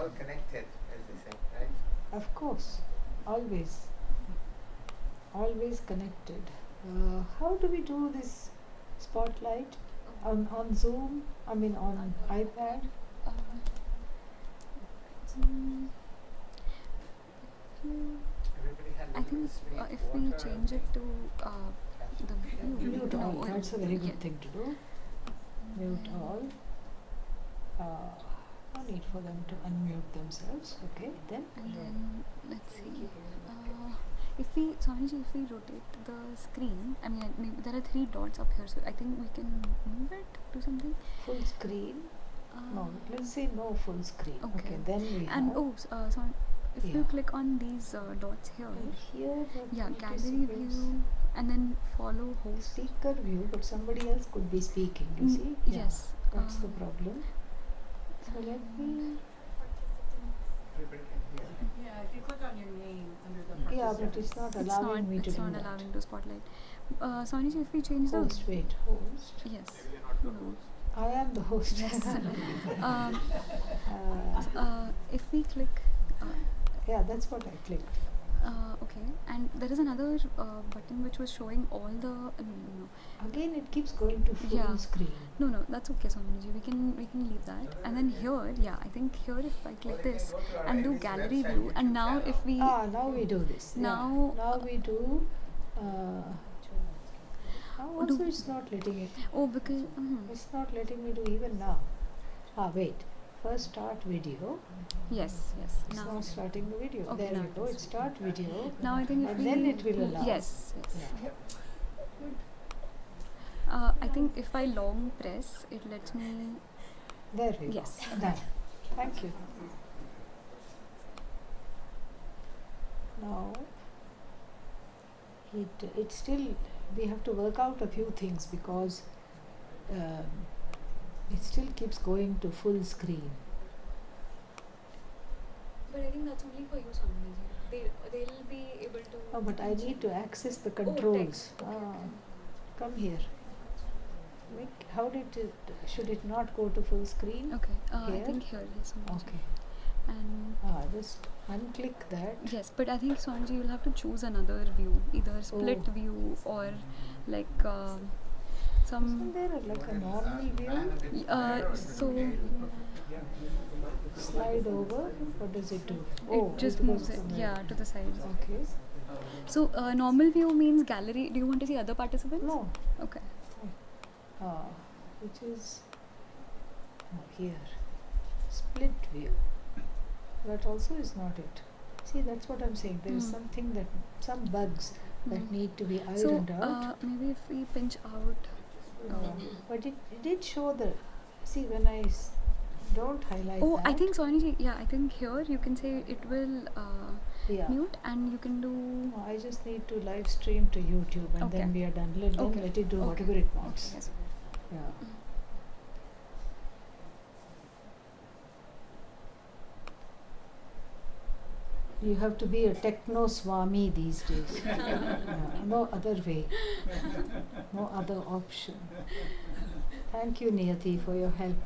all connected, as they say, right? Of course, always. Always connected. How do we do this spotlight? On Zoom? I mean on iPad? Everybody had a I little think sweet if we water change it to the view, Mute no, all. That's a very good yeah. thing to do. Mute all. No need for them to unmute themselves. Okay, then? And then let's see. If we, Swamiji, if we rotate the screen, I mean, maybe there are 3 dots up here, so I think we can move it to something. Full screen? No, let's say no full screen. Okay. Then we And have. so if you Yeah. click on these dots here, And here the yeah, gallery participants- view, and then follow host. Speaker view, but somebody else could be speaking, you see? Yes. That's the problem. So let me. Everybody can hear. Yeah, if you click on your name under the Yeah, but it's not It's allowing not, me to it's do not that. allowing to spotlight. Soniji, if we change the Host, wait, host. yes, Maybe you're not the no. host. I am the host. Yes. Uh, If we click, yeah, that's what I clicked. okay, and there is another button which was showing all the no. Again, it keeps going to full Yeah. screen. No, that's okay, Soniji. We can leave that. And then here, yeah, I think here if I click this and do gallery view, and now if we Now we do this. Yeah. Now- Now we do. Now also it's not letting it. because It's not letting me do even now. Wait. First start video. yes, It's now not starting the video. Okay, There now we it go. is. It's start video. now I think if And we then it will allow. yes. Yeah. I think if I long press, it lets me. There we Yes. go. Done. Thank you. Now, it still, we have to work out a few things because it still keeps going to full screen. But I think that's only for you, Swamiji. They'll be able to. Oh, but I need to access the controls. Come here. How did it, should it not go to full screen? Okay. I Here? think here, yes, Swamiji. Okay. And Just unclick that. yes, but I think Swamiji, you'll have to choose another view, either split view or like some. Isn't there like a normal view? So Slide over. What does it do? it just goes moves it, somewhere. yeah, to the side. Okay. So normal view means gallery. Do you want to see other participants? No. Okay. Which is here. Split view. That also is not it. See, that's what I'm saying. There is something that some bugs that need to be ironed out. Maybe if we pinch out. But it did show the. See, when I don't highlight that. I think Soniji, yeah, I think here you can say it will Yeah. mute, and you can do. No, I just need to live stream to YouTube and then we are done. Then Okay. let it do Okay. whatever it wants. Yes. Yeah. You have to be a techno swami these days. No other way. No other option. Thank you, Niyati, for your help.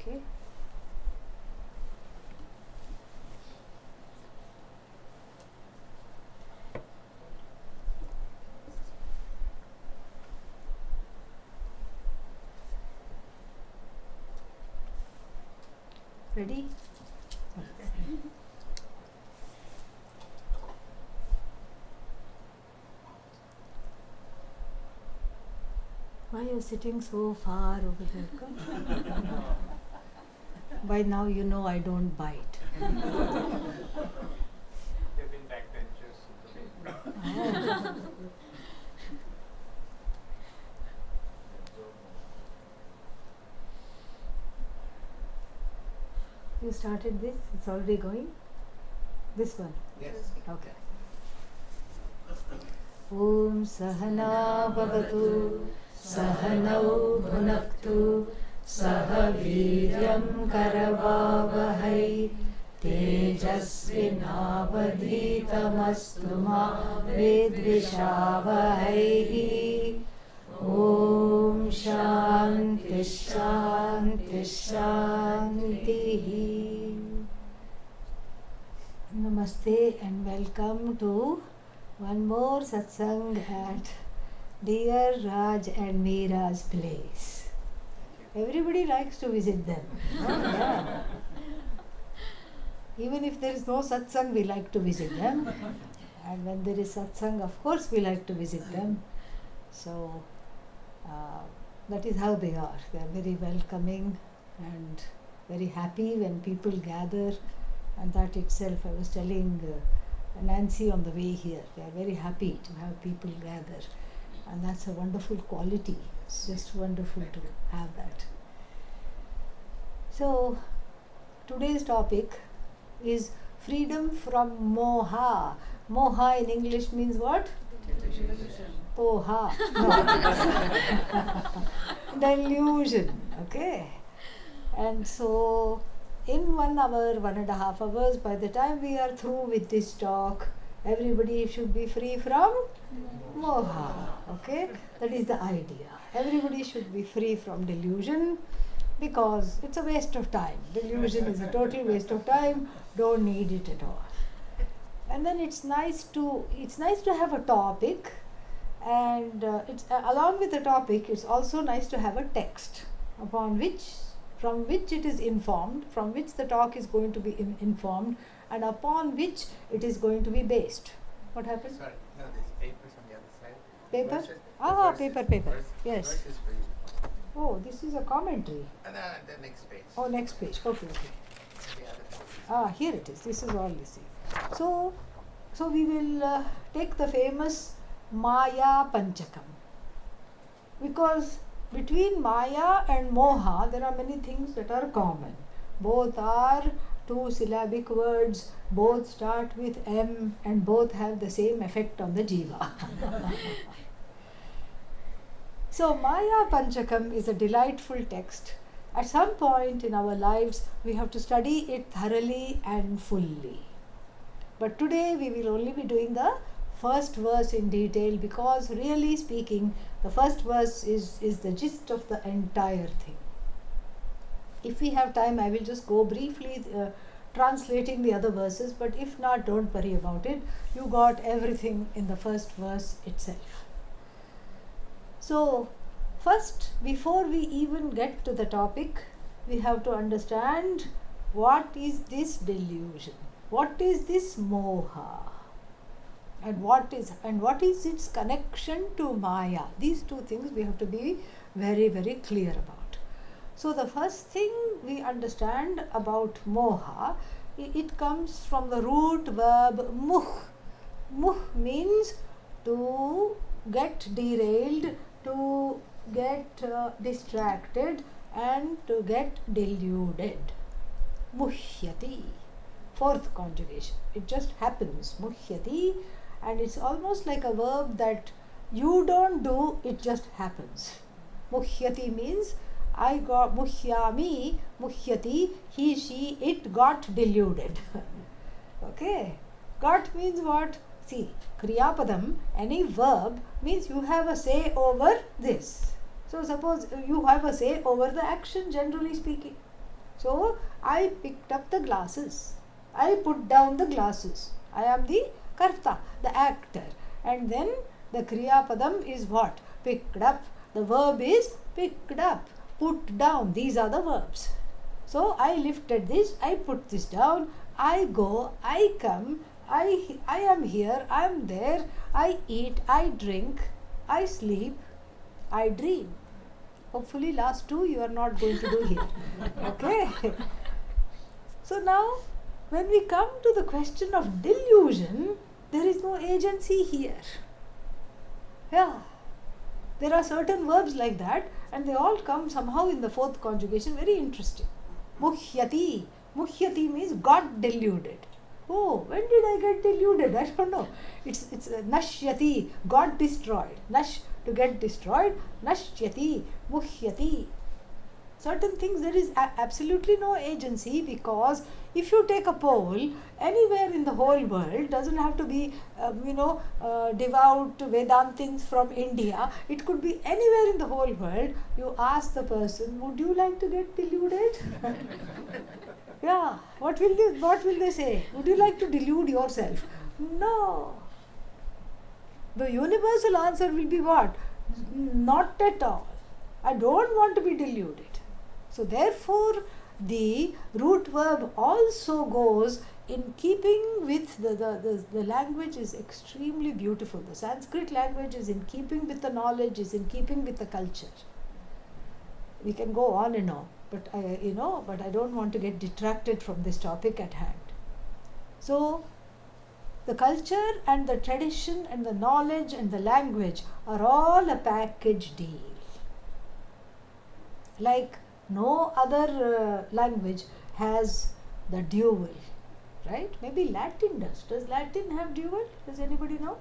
Okay. Ready? Why are you sitting so far over there? Come. By now you know I don't bite. You started this? It's already going? This one? Yes. Okay. Om Sahana Bhavatu Sahanau Bhunaktu Saha Viryam Karavavahai Tejasvinavadhitamastu ma Vidvishavahai. Om Shanti Shanti Shanti. Namaste and welcome to one more satsang at dear Raj and Meera's place. Everybody likes to visit them. Yeah. Even if there is no satsang, we like to visit them. And when there is satsang, of course, we like to visit them. So, that is how they are. They are very welcoming and very happy when people gather. And that itself, I was telling Nancy on the way here, they are very happy to have people gather. And that's a wonderful quality. It's just wonderful to have that. So, today's topic is freedom from moha. Moha in English means what? Poha. No. Delusion. Okay. And so, in 1 hour, 1.5 hours, by the time we are through with this talk, everybody should be free from moha. Okay? That is the idea. Everybody should be free from delusion because it's a waste of time. Delusion is a total waste of time. Don't need it at all. And then it's nice to have a topic, and along with the topic, it's also nice to have a text from which it is informed, from which the talk is going to be informed, and upon which it is going to be based. What happened? Sorry, no, there's papers on the other side. Paper? Verses- the Ah, verses- paper. verse- Yes. Verses for you. Oh, this is a commentary. And the next page. Oh, next page. Okay. The other page. Ah, here it is. This is all you see. So we will take the famous Mayapanchakam. Because between Maya and Moha, there are many things that are common. Both are 2-syllabic words, both start with M, and both have the same effect on the jiva. So, Mayapanchakam is a delightful text. At some point in our lives, we have to study it thoroughly and fully. But today, we will only be doing the first verse in detail because, really speaking, the first verse is the gist of the entire thing. If we have time, I will just go briefly translating the other verses, but if not, don't worry about it. You got everything in the first verse itself. So, first, before we even get to the topic, we have to understand what is this delusion, what is this moha, and what is its connection to Maya. These two things we have to be very, very clear about. So the first thing we understand about moha, it comes from the root verb muh. Muh means to get derailed, to get distracted, and to get deluded. Muhyati. Fourth conjugation. It just happens. Muhyati. And it's almost like a verb that you don't do, it just happens. Muhyati means I got muhyami, muhyati, he, she, it got deluded. Okay. Got means what? See, Kriyapadam, any verb means you have a say over this. So suppose you have a say over the action, generally speaking. So I picked up the glasses. I put down the glasses. I am the karta, the actor. And then the Kriyapadam is what? Picked up. The verb is picked up, put down. These are the verbs. So I lifted this, I put this down, I go, I come, I am here, I am there, I eat, I drink, I sleep, I dream. Hopefully last two you are not going to do here. Okay. So now when we come to the question of delusion, there is no agency here. Yeah. There are certain verbs like that and they all come somehow in the fourth conjugation. Very interesting. Muhyati. Muhyati means got deluded. Oh, when did I get deluded? I don't know. It's nashyati, got destroyed. Nash, to get destroyed. Nashyati, muhyati. Certain things there is absolutely no agency, because if you take a poll anywhere in the whole world, doesn't have to be devout Vedantins from India, it could be anywhere in the whole world. You ask the person, would you like to get deluded? Yeah, what will they say? Would you like to delude yourself? No. The universal answer will be what? Not at all. I don't want to be deluded. So therefore, the root verb also goes in keeping with the language is extremely beautiful. The Sanskrit language is in keeping with the knowledge, is in keeping with the culture. We can go on and on, but I don't want to get detracted from this topic at hand. So the culture and the tradition and the knowledge and the language are all a package deal. Like no other language has the dual, right? Maybe Latin does. Does Latin have dual? Does anybody know?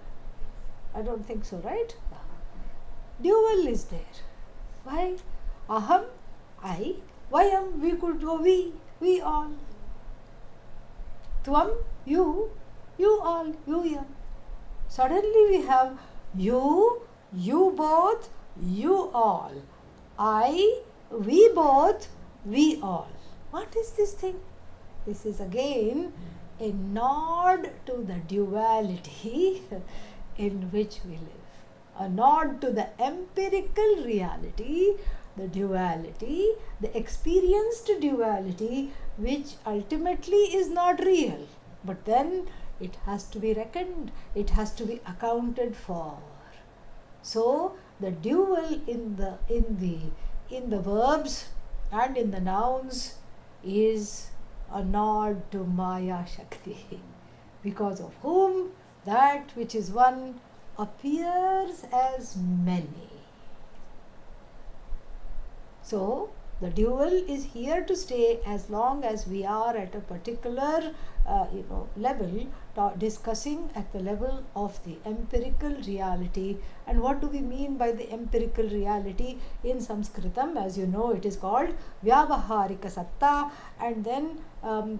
I don't think so, right? Dual is there. Why? Aham, I. Vayam, we could go we all. Tvam, you all, you. Suddenly we have you both, you all. I, we both, we all. What is this thing? This is again a nod to the duality in which we live. A nod to the empirical reality, the duality, the experienced duality, which ultimately is not real. But then it has to be reckoned, it has to be accounted for. So the dual in the verbs and in the nouns is a nod to Maya Shakti, because of whom that which is one appears as many. So the dual is here to stay as long as we are at a particular level, discussing at the level of the empirical reality. And what do we mean by the empirical reality? In Sanskritam, as you know, it is called Vyavaharika Satta. And then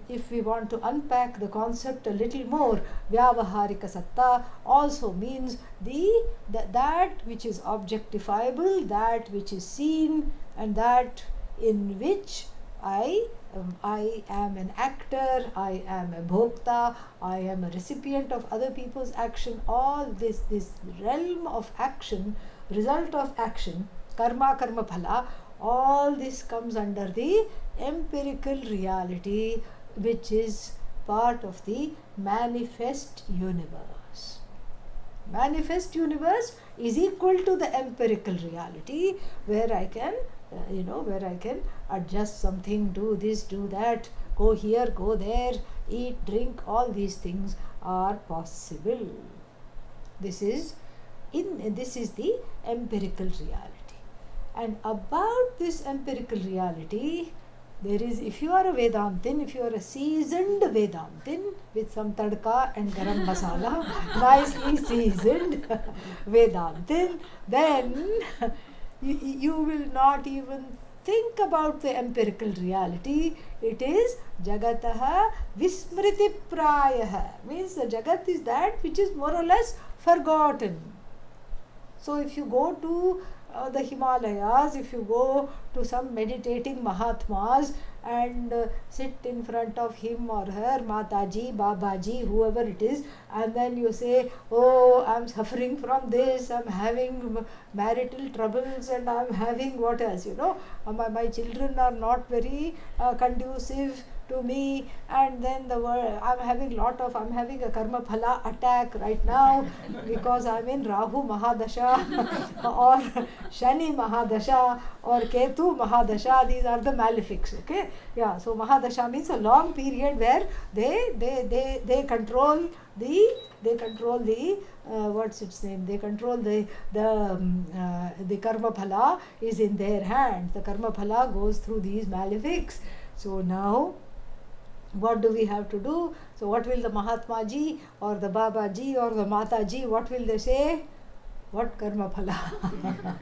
if we want to unpack the concept a little more, Vyavaharika Satta also means that which is objectifiable, that which is seen, and that in which I am an actor, I am a bhokta, I am a recipient of other people's action. All this realm of action, result of action, karma phala, all this comes under the empirical reality, which is part of the manifest universe. Manifest universe is equal to the empirical reality, where I can adjust something, do this, do that, go here, go there, eat, drink, all these things are possible. This is the empirical reality. And about this empirical reality, there is, if you are a Vedantin, if you are a seasoned Vedantin with some tadka and garam masala, nicely seasoned Vedantin, then you will not even think about the empirical reality. It is Jagataha Vismriti Prayaha. Means the Jagat is that which is more or less forgotten. So if you go to the Himalayas, if you go to some meditating Mahatmas and sit in front of him or her, Mataji, Babaji, whoever it is, and then you say, oh, I'm suffering from this, I'm having marital troubles, and I'm having what else, my children are not very conducive to me, and then I'm having a karma phala attack right now because I'm in Rahu Mahadasha or Shani Mahadasha or Ketu Mahadasha. These are the malefics, okay? Yeah, so Mahadasha means a long period where they control the what's its name? They control the karma phala is in their hands. The karma phala goes through these malefics. So now What do we have to do? So what will the Mahatma ji or the Baba ji or the Mata ji, what will they say? What karma phala?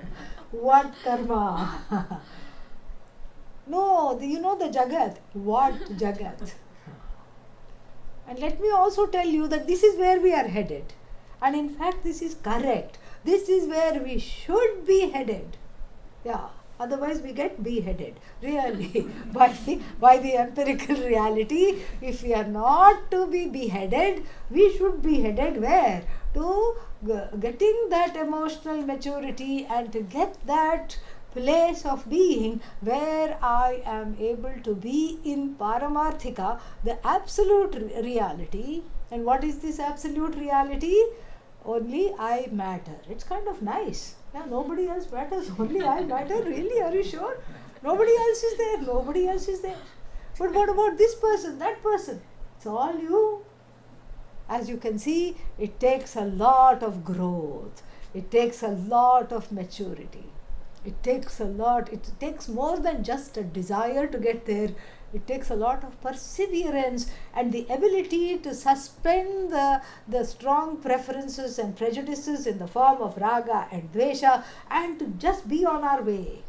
What karma? No, you know the Jagat. What Jagat? And let me also tell you that this is where we are headed. And in fact, this is correct. This is where we should be headed. Yeah. Otherwise, we get beheaded. Really, by the empirical reality, if we are not to be beheaded, we should be headed where? To getting that emotional maturity and to get that place of being where I am able to be in Paramarthika, the absolute reality. And what is this absolute reality? Only I matter. It's kind of nice. Yeah, nobody else matters. Only I matter. Really? Are you sure? Nobody else is there. Nobody else is there. But what about this person, that person? It's all you. As you can see, it takes a lot of growth. It takes a lot of maturity. It takes a lot. It takes more than just a desire to get there. It takes a lot of perseverance and the ability to suspend the strong preferences and prejudices in the form of raga and dvesha and to just be on our way.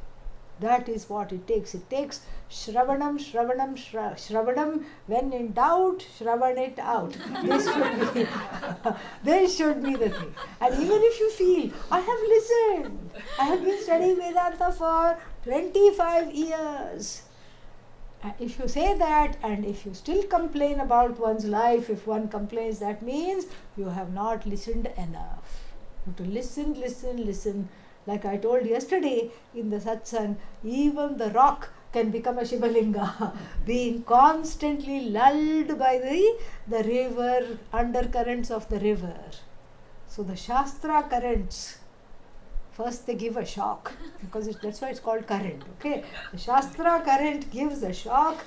That is what it takes. It takes shravanam, shravanam, shravanam. When in doubt, shravan it out. This should be, this should be the thing. And even if you feel, I have listened, I have been studying Vedanta for 25 years. If you say that and if you still complain about one's life, if one complains, that means you have not listened enough. You have to listen, listen, listen. Like I told yesterday in the satsang, even the rock can become a Shivalinga, being constantly lulled by the river, undercurrents of the river. So the Shastra currents, first they give a shock, because that's why it's called current. Okay, the Shastra current gives a shock,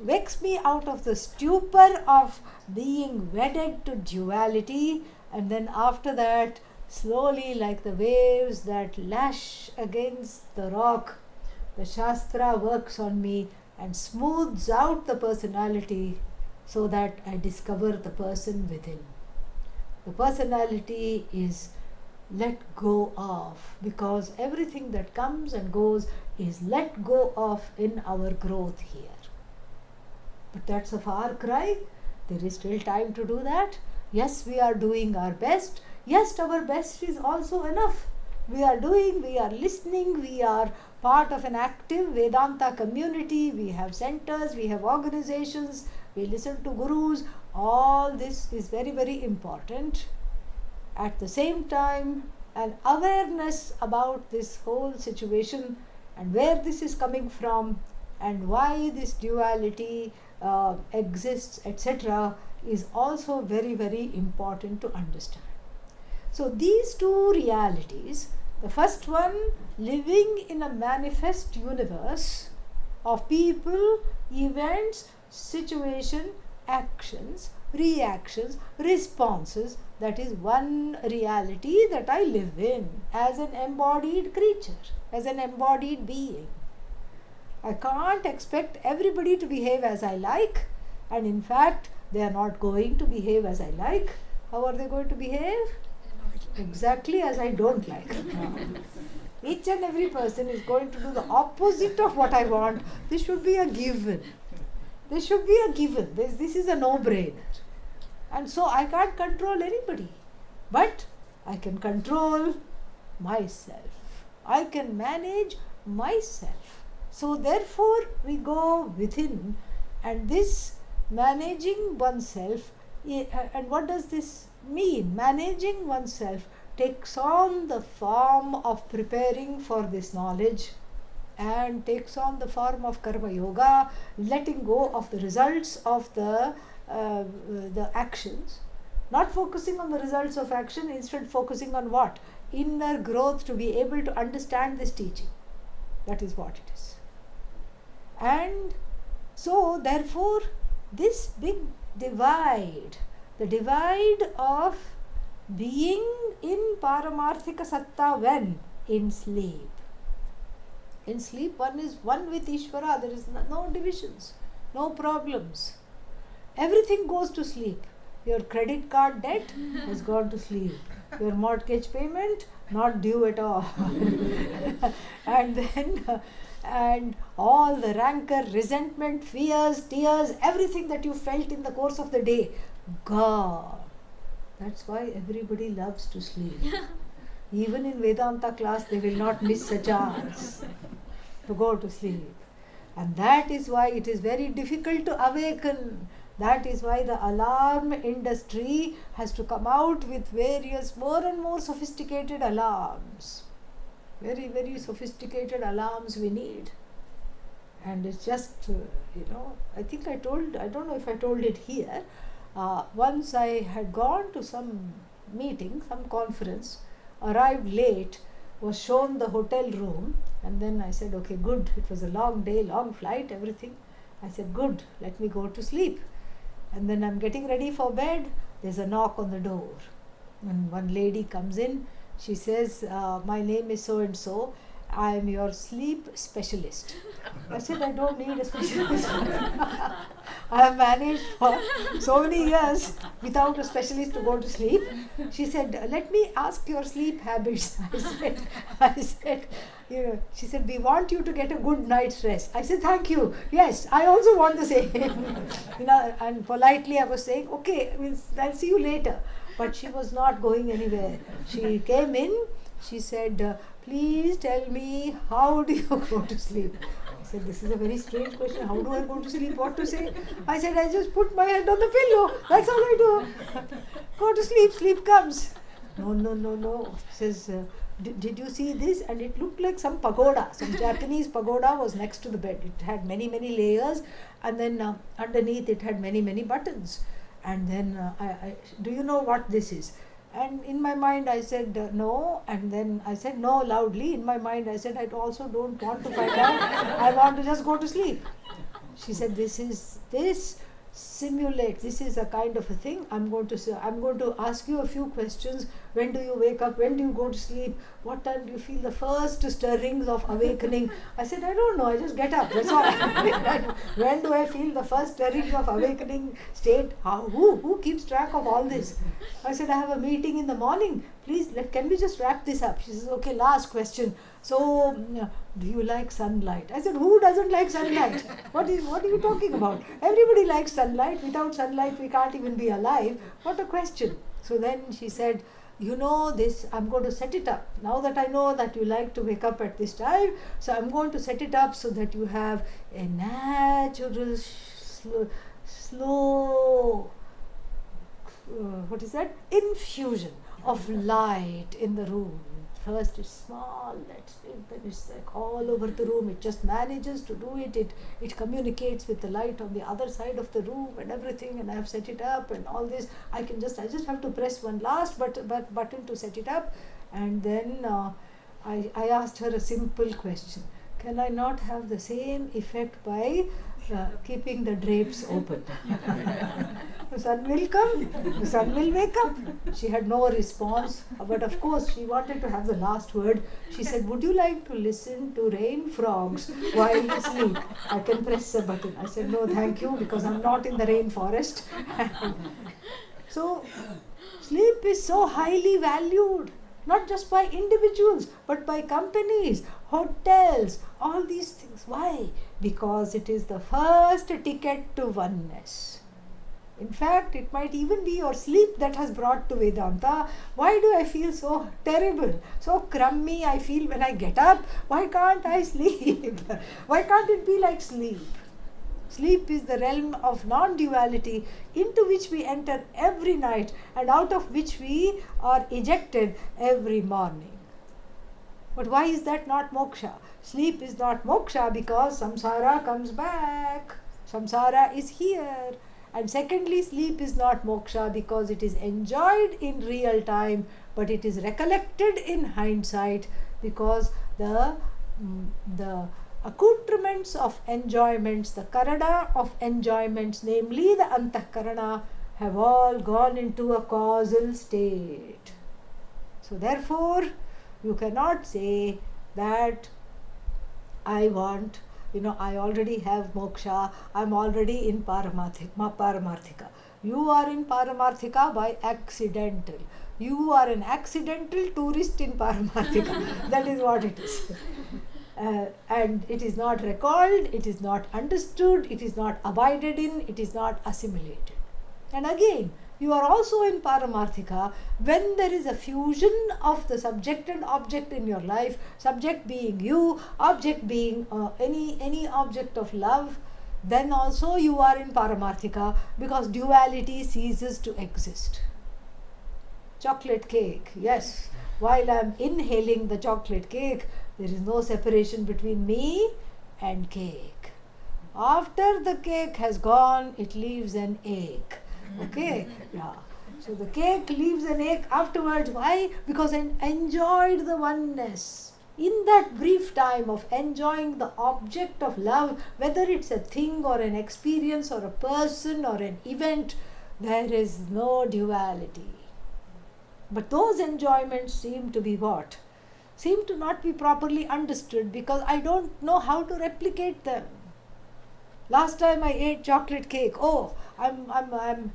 wakes me out of the stupor of being wedded to duality, and then after that, slowly, like the waves that lash against the rock, the Shastra works on me and smooths out the personality so that I discover the person within. The personality is let go of, because everything that comes and goes is let go of in our growth here. But that's a far cry. There is still time to do that. Yes, we are doing our best. Yes, our best is also enough. We are doing, we are listening, we are part of an active Vedanta community, we have centers, we have organizations, we listen to gurus. All this is very, very important. At the same time, an awareness about this whole situation and where this is coming from and why this duality exists, etc., is also very, very important to understand. So these two realities, the first one, living in a manifest universe of people, events, situation, actions, reactions, responses, that is one reality that I live in as an embodied creature, as an embodied being. I can't expect everybody to behave as I like, and in fact, they are not going to behave as I like. How are they going to behave? Exactly as I don't like. Each and every person is going to do the opposite of what I want. This should be a given. This should be a given. This is a no-brainer. And so I can't control anybody. But I can control myself. I can manage myself. So therefore we go within, and this managing oneself, and what does this mean? Managing oneself takes on the form of preparing for this knowledge and takes on the form of karma yoga, letting go of the results of the actions, not focusing on the results of action, instead focusing on what? Inner growth, to be able to understand this teaching. That is what it is. And so therefore this big divide, the divide of being in Paramarthika Satta, when? In sleep. In sleep one is one with Ishvara, there is no divisions, no problems. everything goes to sleep. Your credit card debt has gone to sleep. Your mortgage payment not due at all. And then and all the rancor, resentment, fears, tears, everything that you felt in the course of the day, gone. That's why everybody loves to sleep. Even in Vedanta class, they will not miss a chance to go to sleep. And that is why it is very difficult to awaken. That is why the alarm industry has to come out with various more and more sophisticated alarms. Very, very sophisticated alarms we need. And it's just, I think I don't know if I told it here. Once I had gone to some meeting, some conference, arrived late, was shown the hotel room, and then I said, okay, good. It was a long day, long flight, everything. I said, good, let me go to sleep. And then I'm getting ready for bed. There's a knock on the door. And one lady comes in. She says, my name is so and so. I am your sleep specialist. I said, I don't need a specialist. I have managed for so many years without a specialist to go to sleep. She said, let me ask your sleep habits. I said, she said, we want you to get a good night's rest. I said, thank you. Yes, I also want the same. And politely I was saying, okay, I'll see you later. But she was not going anywhere. She came in, she said, please tell me, how do you go to sleep? I said, this is a very strange question. How do I go to sleep? What to say? I said, I just put my head on the pillow. That's all I do. Go to sleep, sleep comes. No. Says, did you see this? And it looked like some pagoda. Some Japanese pagoda was next to the bed. It had many, many layers. And then underneath it had many, many buttons. And then, do you know what this is? And in my mind I said, no. And then I said, no, loudly. In my mind I said, I also don't want to find out. I want to just go to sleep. She said, this simulates, this is a kind of a thing. I'm going to ask you a few questions. When do you wake up? When do you go to sleep? What time do you feel the first stirrings of awakening? I said, I don't know, I just get up. That's all. When do I feel the first stirrings of awakening state? Who keeps track of all this? I said, I have a meeting in the morning. Please, can we just wrap this up? She says, okay, last question. So, do you like sunlight? I said, who doesn't like sunlight? What are you talking about? Everybody likes sunlight. Without sunlight, we can't even be alive. What a question. So then she said, this, I'm going to set it up. Now that I know that you like to wake up at this time, so I'm going to set it up so that you have a natural, slow, infusion of light in the room. First it's small, then it's like all over the room. It just manages to do it. It communicates with the light on the other side of the room and everything, and I have set it up and all this. I just have to press one last button to set it up. And then I asked her a simple question. Can I not have the same effect by keeping the drapes open? The sun will come, the sun will wake up. She had no response, but of course she wanted to have the last word. She said, would you like to listen to rain frogs while you sleep? I can press a button. I said, no thank you, because I'm not in the rainforest. So sleep is so highly valued, not just by individuals, but by companies, hotels, all these things. Why? Because it is the first ticket to oneness. In fact, it might even be your sleep that has brought to Vedanta. Why do I feel so terrible, so crummy I feel when I get up? Why can't I sleep? Why can't it be like sleep? Sleep is the realm of non-duality into which we enter every night and out of which we are ejected every morning. But why is that not moksha? Sleep is not moksha because samsara comes back. Samsara is here. And secondly, sleep is not moksha because it is enjoyed in real time, but it is recollected in hindsight, because the accoutrements of enjoyments, the karana of enjoyments, namely the antahkarana, have all gone into a causal state. So therefore, you cannot say that I want, I already have moksha, I'm already in paramarthika. You are in paramarthika by accidental. You are an accidental tourist in paramarthika. That is what it is. And it is not recalled, it is not understood, it is not abided in, it is not assimilated. And again, you are also in paramarthika when there is a fusion of the subject and object in your life, subject being you, object being any object of love. Then also you are in paramarthika because duality ceases to exist. Chocolate cake, yes, while I am inhaling the chocolate cake, there is no separation between me and cake. After the cake has gone, it leaves an ache. Okay? Yeah. So the cake leaves an ache afterwards. Why? Because I enjoyed the oneness. In that brief time of enjoying the object of love, whether it's a thing or an experience or a person or an event, there is no duality. But those enjoyments seem to be what? Seem to not be properly understood because I don't know how to replicate them. Last time I ate chocolate cake, oh, I'm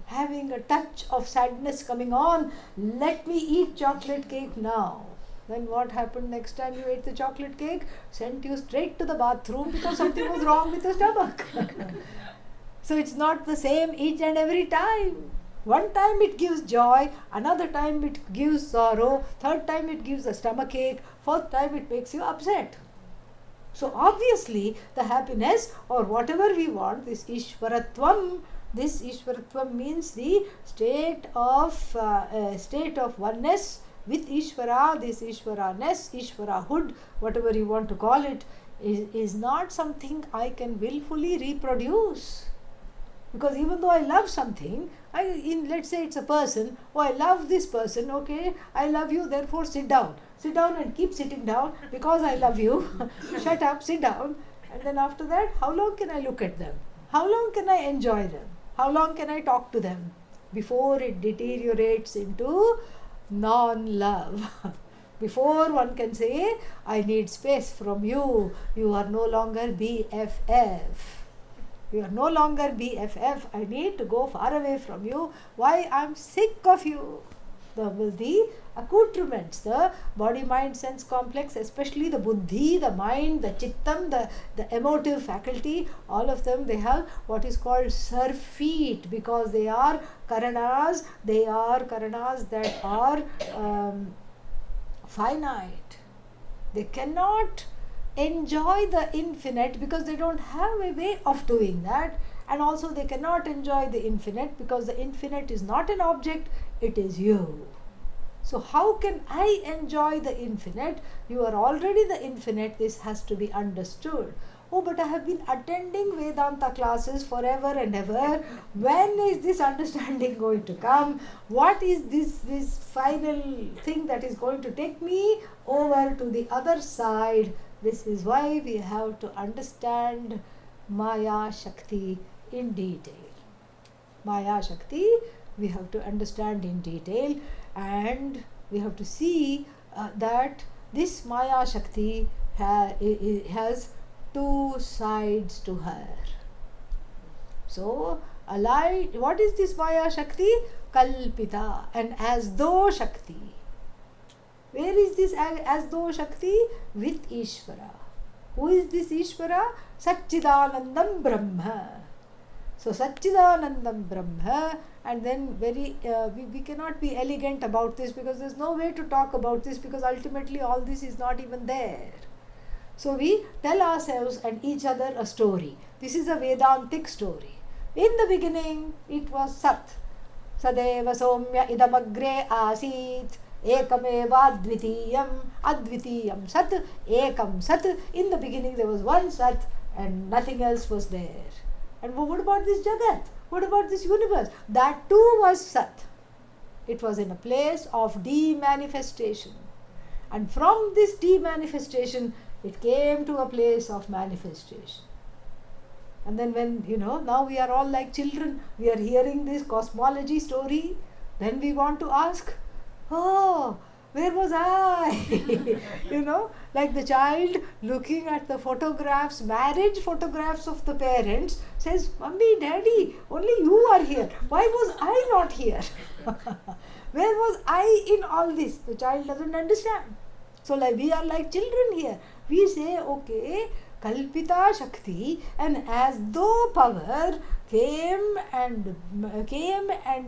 having a touch of sadness coming on. Let me eat chocolate cake now. Then what happened next time you ate the chocolate cake? Sent you straight to the bathroom because something was wrong with your stomach. So it's not the same each and every time. One time it gives joy, another time it gives sorrow, third time it gives a stomach ache, fourth time it makes you upset. So obviously the happiness or whatever we want, this Ishwaratvam means the state of oneness with Ishvara, this Ishvaraness, Ishvarahood, whatever you want to call it, is not something I can willfully reproduce. Because even though I love something, let's say it's a person, oh, I love this person, okay, I love you, therefore sit down. Sit down and keep sitting down because I love you. Shut up, sit down. And then after that, how long can I look at them? How long can I enjoy them? How long can I talk to them? Before it deteriorates into non-love. Before one can say, I need space from you. You are no longer BFF. You are no longer BFF. I need to go far away from you. Why? I am sick of you. The accoutrements, the body, mind, sense complex, especially the buddhi, the mind, the chittam, the emotive faculty, all of them, they have what is called surfeit because they are karanas that are finite. They cannot enjoy the infinite because they don't have a way of doing that, and also they cannot enjoy the infinite because the infinite is not an object, it is you. So how can I enjoy the infinite? You are already the infinite. This has to be understood. Oh, but I have been attending Vedanta classes forever and ever. When is this understanding going to come? What is this final thing that is going to take me over to the other side? This is why we have to understand Maya Shakti in detail. Maya Shakti we have to understand in detail, and we have to see that this Maya Shakti has two sides to her. So, what is this Maya Shakti? Kalpita, an as though Shakti. Where is this as though Shakti? With Ishvara. Who is this Ishvara? Satchidanandam Brahma. So Satchidanandam Brahma, and then we cannot be elegant about this because there is no way to talk about this because ultimately all this is not even there. So we tell ourselves and each other a story. This is a Vedantic story. In the beginning it was Sat. Sadeva Somya idamagre asit. Ekameva advitiyam Sat, Ekam Sat. In the beginning there was one Sat and nothing else was there. And what about this Jagat? What about this universe? That too was Sat. It was in a place of demanifestation. And from this demanifestation, it came to a place of manifestation. And then when, now we are all like children, we are hearing this cosmology story, then we want to ask, oh, Where was I? Like the child looking at the photographs, marriage photographs of the parents, says, Mummy, Daddy, only you are here. Why was I not here? Where was I in all this? The child doesn't understand. So like we are like children here. We say, okay, Kalpita Shakti, and as though power came and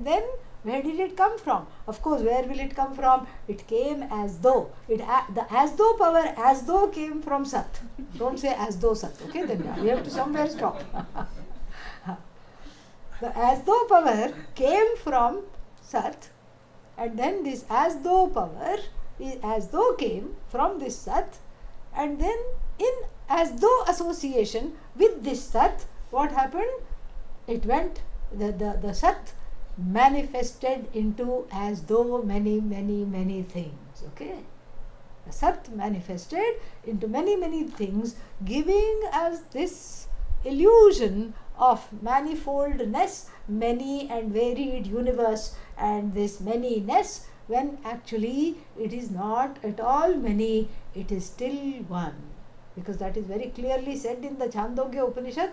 then where did it come from? Of course, where will it come from? It came as though. The as though power as though came from Sat. Don't say as though Sat. Okay, then we have to somewhere stop. The as though power came from Sat, and then this as though power as though came from this Sat, and then in as though association with this Sat, what happened? It went, the Sat manifested into as though many things. Okay, the Sat manifested into many things, giving us this illusion of manifoldness, many and varied universe, and this manyness, when actually it is not at all many, it is still one, because that is very clearly said in the Chandogya Upanishad.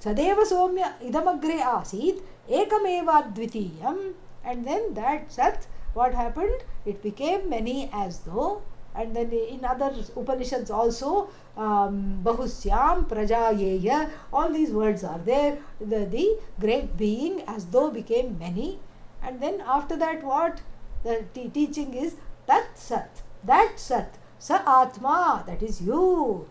Sadeva Somya idamagre asit ekameva dvitiyam, and then that Sat, what happened? It became many as though, and then in other Upanishads also, Bahusyam Prajayeya, all these words are there. The great being as though became many, and then after that what? The teaching is Tat Sat, that Sat, Sa Atma, that is you,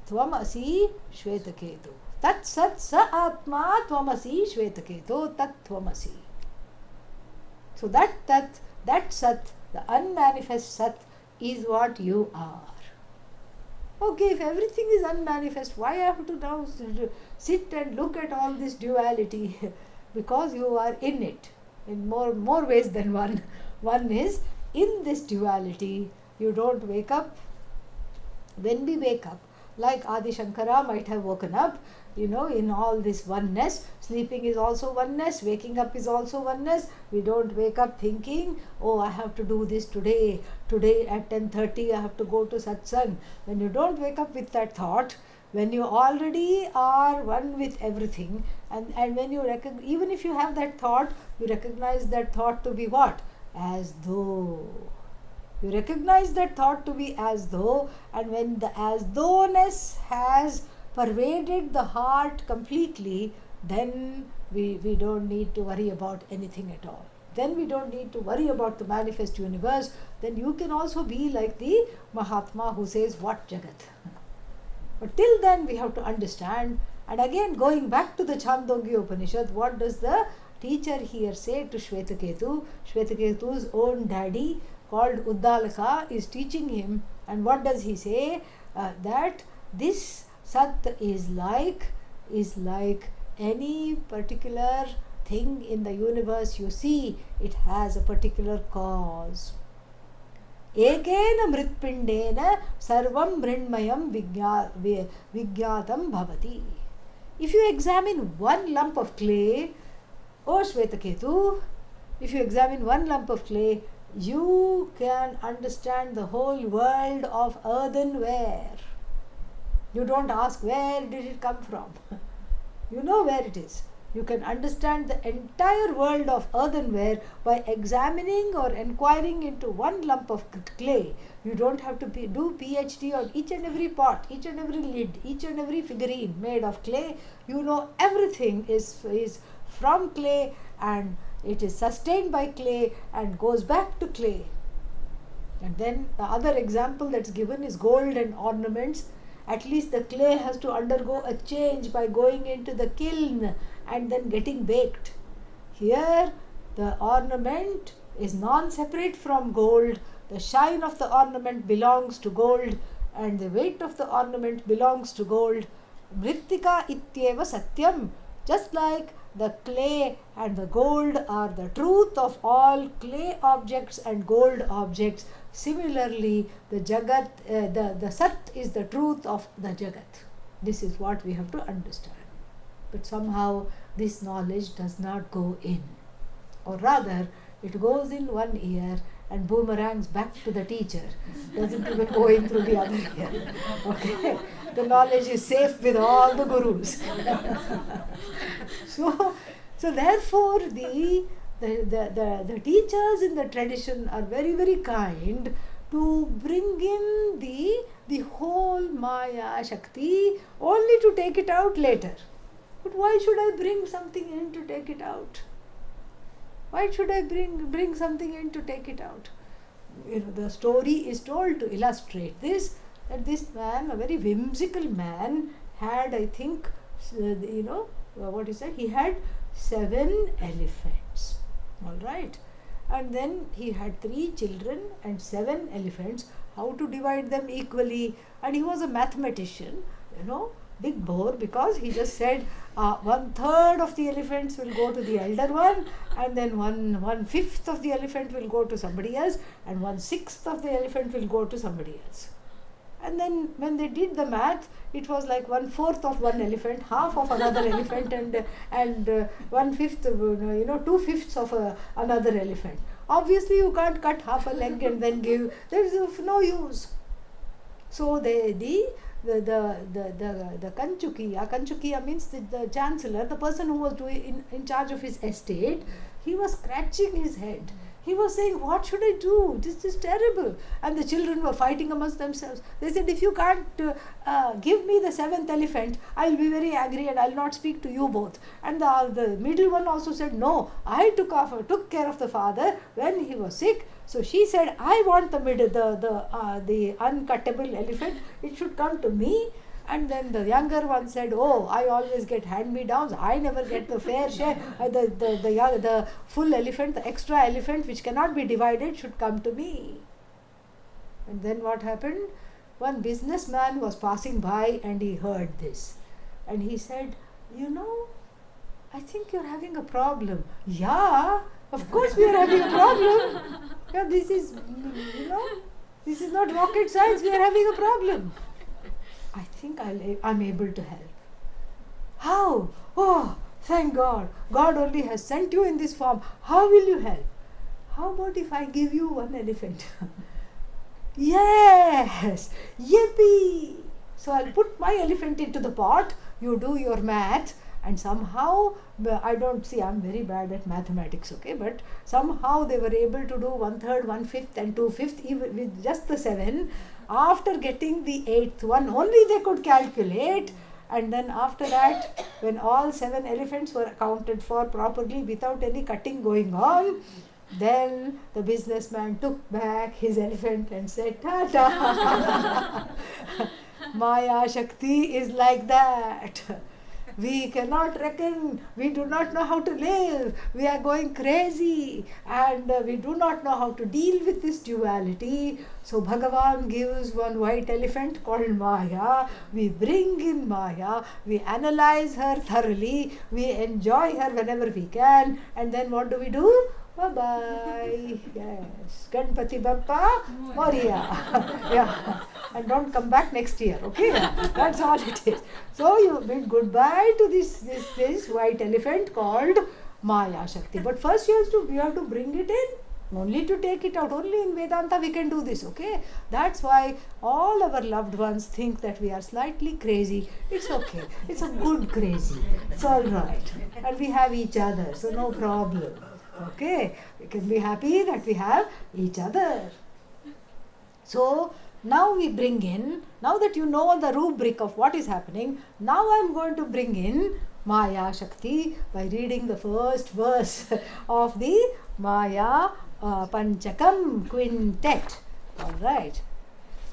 Tvamasi Shvetaketu. Tat Sat Sa Atma Tvamasi Shvetaketu, Tat Tvamasi. So that Sat, the unmanifest Sat, is what you are. Okay, if everything is unmanifest, why I have to now sit and look at all this duality? Because you are in it in more ways than one. One is, in this duality, you don't wake up. When we wake up, like Adi Shankara might have woken up, in all this oneness. Sleeping is also oneness, waking up is also oneness. We don't wake up thinking, oh, I have to do this today at 10:30 I have to go to satsang. When you don't wake up with that thought, when you already are one with everything, and when you even if you have that thought, you recognize that thought to be what? As though. You recognize that thought to be as though, and when the as thoughness has pervaded the heart completely, then we don't need to worry about anything at all. Then we don't need to worry about the manifest universe. Then you can also be like the Mahatma who says, what Jagat? But till then we have to understand. And again, going back to the Chandogya Upanishad, what does the teacher here say to Shvetaketu? Shvetaketu's own daddy called Uddalaka is teaching him, and what does he say? That this Sat is like any particular thing in the universe you see, it has a particular cause. Ekena mritpindena sarvam mrinmayam vigyatam bhavati. If you examine one lump of clay, oh Shvetaketu, if you examine one lump of clay, you can understand the whole world of earthenware. You don't ask where did it come from. You know where it is. You can understand the entire world of earthenware by examining or inquiring into one lump of clay. You don't have to do PhD on each and every pot, each and every lid, each and every figurine made of clay. You know everything is from clay, and it is sustained by clay and goes back to clay. And then the other example that's given is gold and ornaments. At least the clay has to undergo a change by going into the kiln and then getting baked. Here, the ornament is non-separate from gold. The shine of the ornament belongs to gold, and the weight of the ornament belongs to gold. Mrittika ityeva satyam. Just like the clay and the gold are the truth of all clay objects and gold objects, similarly the Jagat, the Sat is the truth of the Jagat. This is what we have to understand. But somehow this knowledge does not go in, or rather it goes in one ear and boomerangs back to the teacher. Doesn't even go in through the other ear. Okay? The knowledge is safe with all the gurus. So therefore the teachers in the tradition are very, very kind to bring in the whole Maya Shakti only to take it out later. But why should I bring something in to take it out? Why should I bring something in to take it out? The story is told to illustrate this, that this man, a very whimsical man, had, I think, what he said, he had 7 elephants. All right. And then he had 3 children and 7 elephants. How to divide them equally? And he was a mathematician, big bore, because he just said 1/3 of the elephants will go to the elder one, and then 1/5 of the elephant will go to somebody else, and 1/6 of the elephant will go to somebody else. And then when they did the math, it was like 1/4 of one elephant, half of another elephant, and 1/5, 2/5 of another elephant. Obviously, you can't cut half a leg and then give. There is of no use. So the Kanchukiya means the chancellor, the person who was in charge of his estate, he was scratching his head. He was saying, what should I do? This is terrible. And the children were fighting amongst themselves. They said, if you can't give me the 7th elephant, I'll be very angry and I'll not speak to you both. And the middle one also said, no, I took care of the father when he was sick. So she said, I want the uncuttable elephant. It should come to me. And then the younger one said, oh, I always get hand-me-downs. I never get the fair share. The full elephant, the extra elephant which cannot be divided should come to me. And then what happened? One businessman was passing by and he heard this. And he said, I think you're having a problem. Yeah, of course we are having a problem. Yeah, this is not rocket science. We are having a problem. I think I'm able to help. How? Oh, thank God. God only has sent you in this form. How will you help? How about if I give you 1 elephant? Yes! Yippee! So I'll put my elephant into the pot. You do your math. And somehow, I'm very bad at mathematics, okay? But somehow they were able to do 1/3, 1/5 and 2/5 even with just the 7. After getting the 8th one, only they could calculate. And then after that, when all 7 elephants were accounted for properly without any cutting going on, then the businessman took back his elephant and said, "Tata." Maya Shakti is like that. We cannot reckon, we do not know how to live, we are going crazy, and we do not know how to deal with this duality. So Bhagavan gives one white elephant called Maya. We bring in Maya, we analyze her thoroughly, we enjoy her whenever we can, and then what do? Bye-bye. Yes. Ganpati Bappa Moria. Yeah. And don't come back next year, okay? That's all it is. So you bid goodbye to this white elephant called Maya Shakti. But first we have to bring it in, only to take it out. Only in Vedanta we can do this, okay? That's why all our loved ones think that we are slightly crazy. It's okay. It's a good crazy. It's all right. And we have each other, so no problem. Okay? We can be happy that we have each other. So, now we bring in, now that you know the rubric of what is happening, now I am going to bring in Maya Shakti by reading the first verse of the Maya Panchakam quintet. Alright.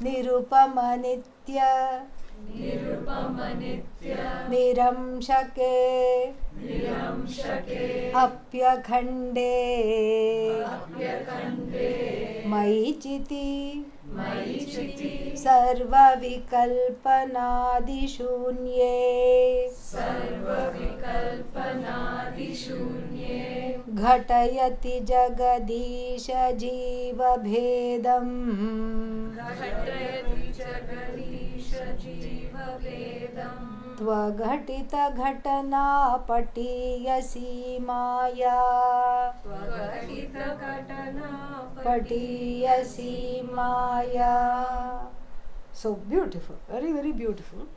Nirupama Nitya Niramshake Apyakhande Maichiti Sarva Vikalpanadishunye Ghatayati Jagadisha Jiva Bhedam स्वघटितघटना पटीयसी Maya पटीयसी Maya. So beautiful, very very beautiful.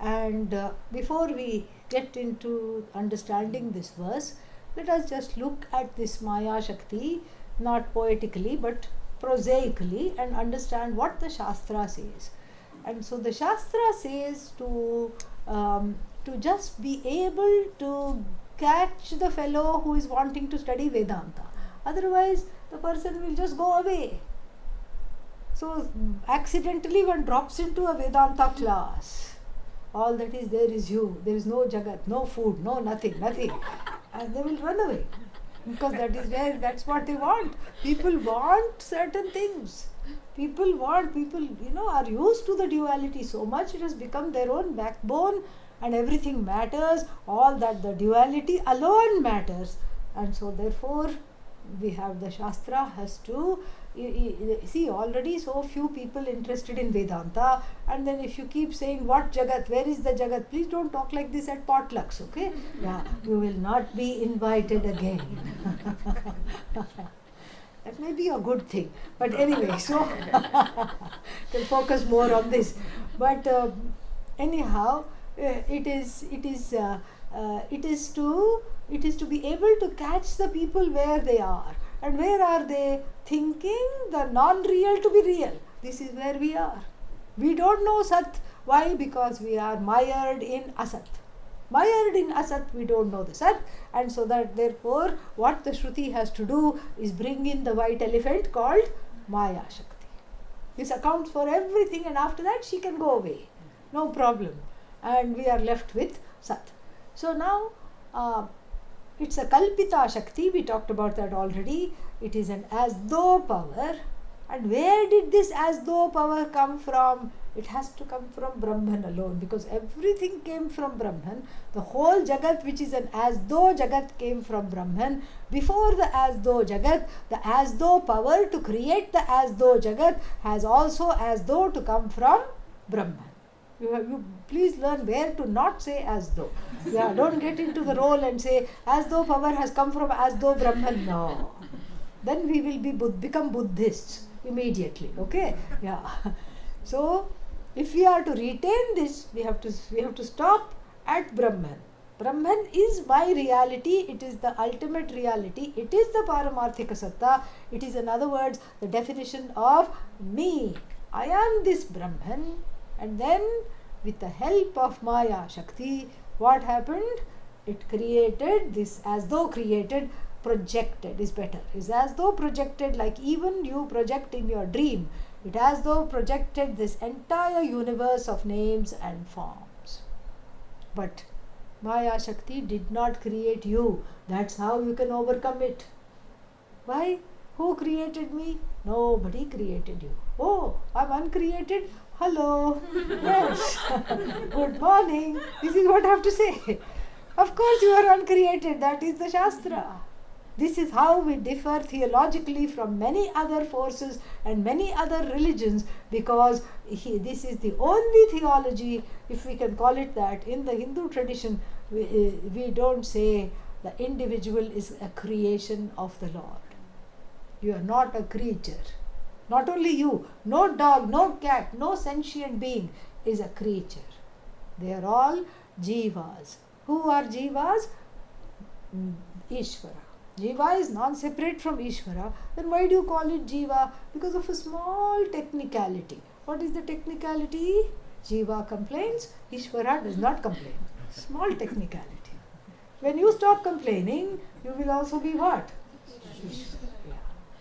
And before we get into understanding this verse, let us just look at this Maya Shakti, not poetically but prosaically, and understand what the Shastra says. And so the Shastra says to just be able to catch the fellow who is wanting to study Vedanta. Otherwise, the person will just go away. So accidentally one drops into a Vedanta class. All that is there is you. There is no Jagat, no food, no nothing. And they will run away. Because that's what they want. People want certain things. People are used to the duality so much, it has become their own backbone, and everything matters. All that the duality alone matters. And so therefore, we have the Shastra has to see already so few people interested in Vedanta, and then if you keep saying what Jagat, where is the Jagat, please don't talk like this at potlucks, okay? Yeah, you will not be invited again. That may be a good thing, but anyway, so can focus more on this. But anyhow, it is to be able to catch the people where they are. And where are they? Thinking the non-real to be real. This is where we are. We don't know Sat. Why? Because we are mired in Asat. Mired in Asat, we don't know the Sat. And so that therefore, what the Shruti has to do is bring in the white elephant called Maya Shakti. This accounts for everything, and after that she can go away. No problem. And we are left with Sat. So now, it's a Kalpita Shakti, we talked about that already. It is an as though power. And where did this as though power come from? It has to come from Brahman alone, because everything came from Brahman. The whole Jagat, which is an as though Jagat, came from Brahman. Before the as though Jagat, the as though power to create the as though Jagat has also as though to come from Brahman. You please learn where to not say as though. Yeah, don't get into the role and say as though power has come from as though Brahman. No. Then we will become Buddhists immediately. Okay? Yeah. So if we are to retain this, we have to stop at Brahman. Brahman is my reality. It is the ultimate reality. It is the Paramarthika Satta. It is, in other words, the definition of me. I am this Brahman. And then, with the help of Maya Shakti, what happened? It created this, as though created, projected is better. Is as though projected, like even you project in your dream. It as though projected this entire universe of names and forms. But Maya Shakti did not create you. That's how you can overcome it. Why? Who created me? Nobody created you. Oh, I'm uncreated? Hello. Yes. Good morning. This is what I have to say. Of course you are uncreated. That is the Shastra. This is how we differ theologically from many other forces and many other religions, because this is the only theology, if we can call it that, in the Hindu tradition. We don't say the individual is a creation of the Lord. You are not a creature. Not only you, no dog, no cat, no sentient being is a creature. They are all jivas. Who are jivas? Ishvara. Jiva is non-separate from Ishvara. Then why do you call it jiva? Because of a small technicality. What is the technicality? Jiva complains, Ishvara does not complain. Small technicality. When you stop complaining, you will also be what? Ishvara. Yeah.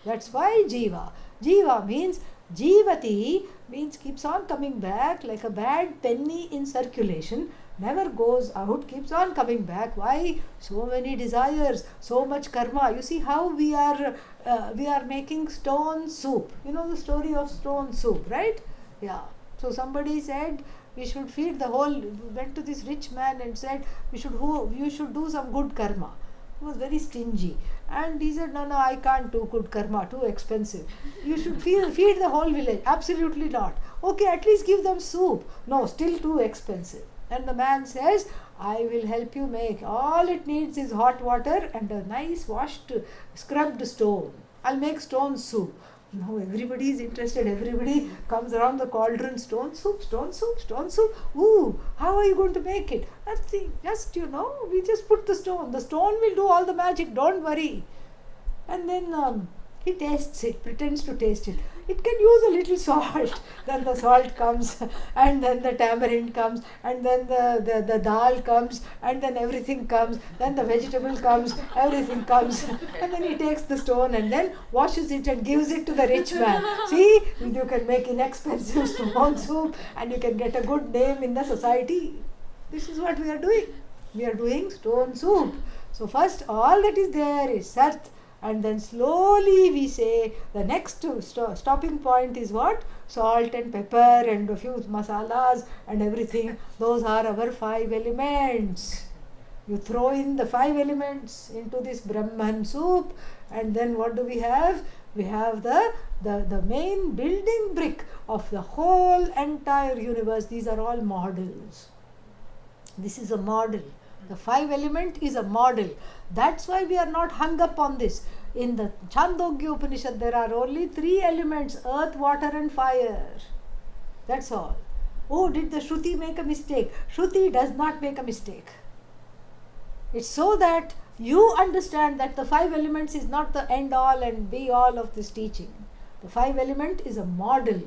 That's why jiva. Jiva means, jivati means keeps on coming back like a bad penny in circulation, never goes out, keeps on coming back. Why? So many desires, so much karma. You see how we are making stone soup. You know the story of stone soup, right? Yeah. So somebody said we should feed the whole, went to this rich man and said you should do some good karma. He was very stingy. And he said, no, I can't do good karma, too expensive. You should feed the whole village. Absolutely not. Okay, at least give them soup. No, still too expensive. And the man says, I will help you make. All it needs is hot water and a nice washed, scrubbed stone. I'll make stone soup. Now everybody is interested. Everybody comes around the cauldron. Stone soup, stone soup, stone soup. Ooh, how are you going to make it? Nothing. Just, we just put the stone. The stone will do all the magic. Don't worry. And then he tastes it, pretends to taste it. It can use a little salt. Then the salt comes, and then the tamarind comes, and then the dal comes, and then everything comes. Then the vegetable comes, everything comes. And then he takes the stone and then washes it and gives it to the rich man. See, you can make inexpensive stone soup and you can get a good name in the society. This is what we are doing. We are doing stone soup. So first all that is there is Sat. And then slowly we say the next stopping point is what? Salt and pepper and a few masalas and everything. Those are our 5 elements. You throw in the 5 elements into this Brahman soup, and then what do we have? We have the main building brick of the whole entire universe. These are all models. This is a model. The 5 element is a model. That's why we are not hung up on this. In the Chandogya Upanishad, there are only 3 elements: earth, water and fire. That's all. Oh, did the Shruti make a mistake? Shruti does not make a mistake. It's so that you understand that the 5 elements is not the end all and be all of this teaching. The 5 element is a model.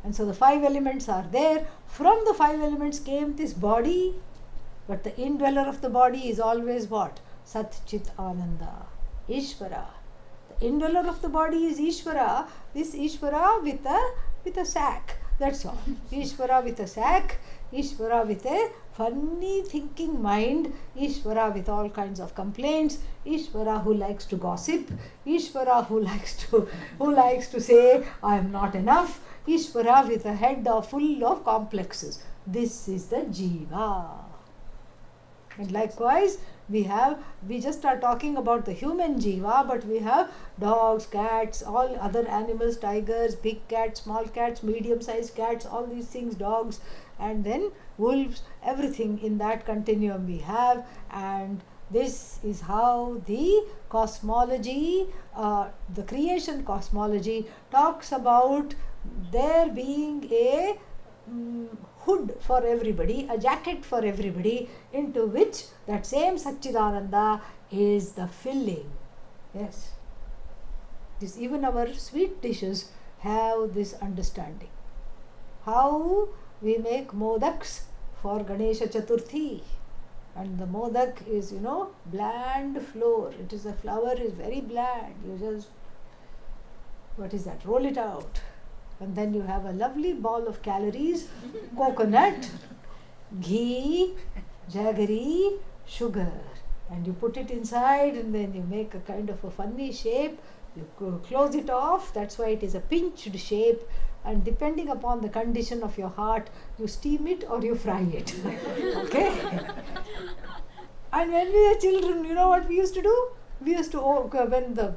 And so the 5 elements are there. From the 5 elements came this body. But the indweller of the body is always what? Sat Chit Ananda, Ishvara. The indweller of the body is Ishvara. This Ishvara with a sack. That's all. Ishvara with a sack. Ishvara with a funny thinking mind. Ishvara with all kinds of complaints. Ishvara who likes to gossip. Ishvara who likes to say, I am not enough. Ishvara with a head full of complexes. This is the Jiva. And likewise, we just are talking about the human jiva, but we have dogs, cats, all other animals, tigers, big cats, small cats, medium-sized cats, all these things, dogs, and then wolves, everything in that continuum we have. And this is how the cosmology, the creation cosmology talks about there being a hood for everybody, a jacket for everybody, into which that same Satchidananda is the filling. Yes. This, even our sweet dishes have this understanding. How we make modaks for Ganesha Chaturthi. And the modak is, bland flour. The flour is very bland. You just, roll it out. And then you have a lovely ball of calories, coconut, ghee, jaggery, sugar. And you put it inside and then you make a kind of a funny shape. You close it off. That's why it is a pinched shape. And depending upon the condition of your heart, you steam it or you fry it. Okay? And when we were children, you know what we used to do? We used to, when the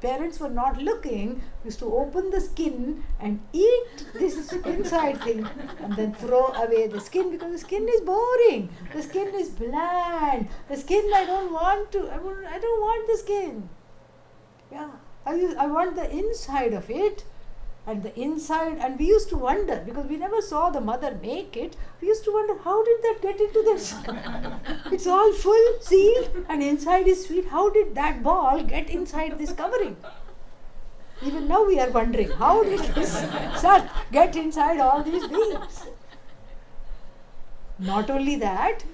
parents were not looking, we used to open the skin and eat this inside thing and then throw away the skin, because the skin is boring. The skin is bland. The skin, I don't want the skin. Yeah, I want the inside of it. And the inside, and we used to wonder, because we never saw the mother make it, we used to wonder, how did that get into this? It's all full, sealed, and inside is sweet. How did that ball get inside this covering? Even now we are wondering, how did this Sat get inside all these beings? Not only that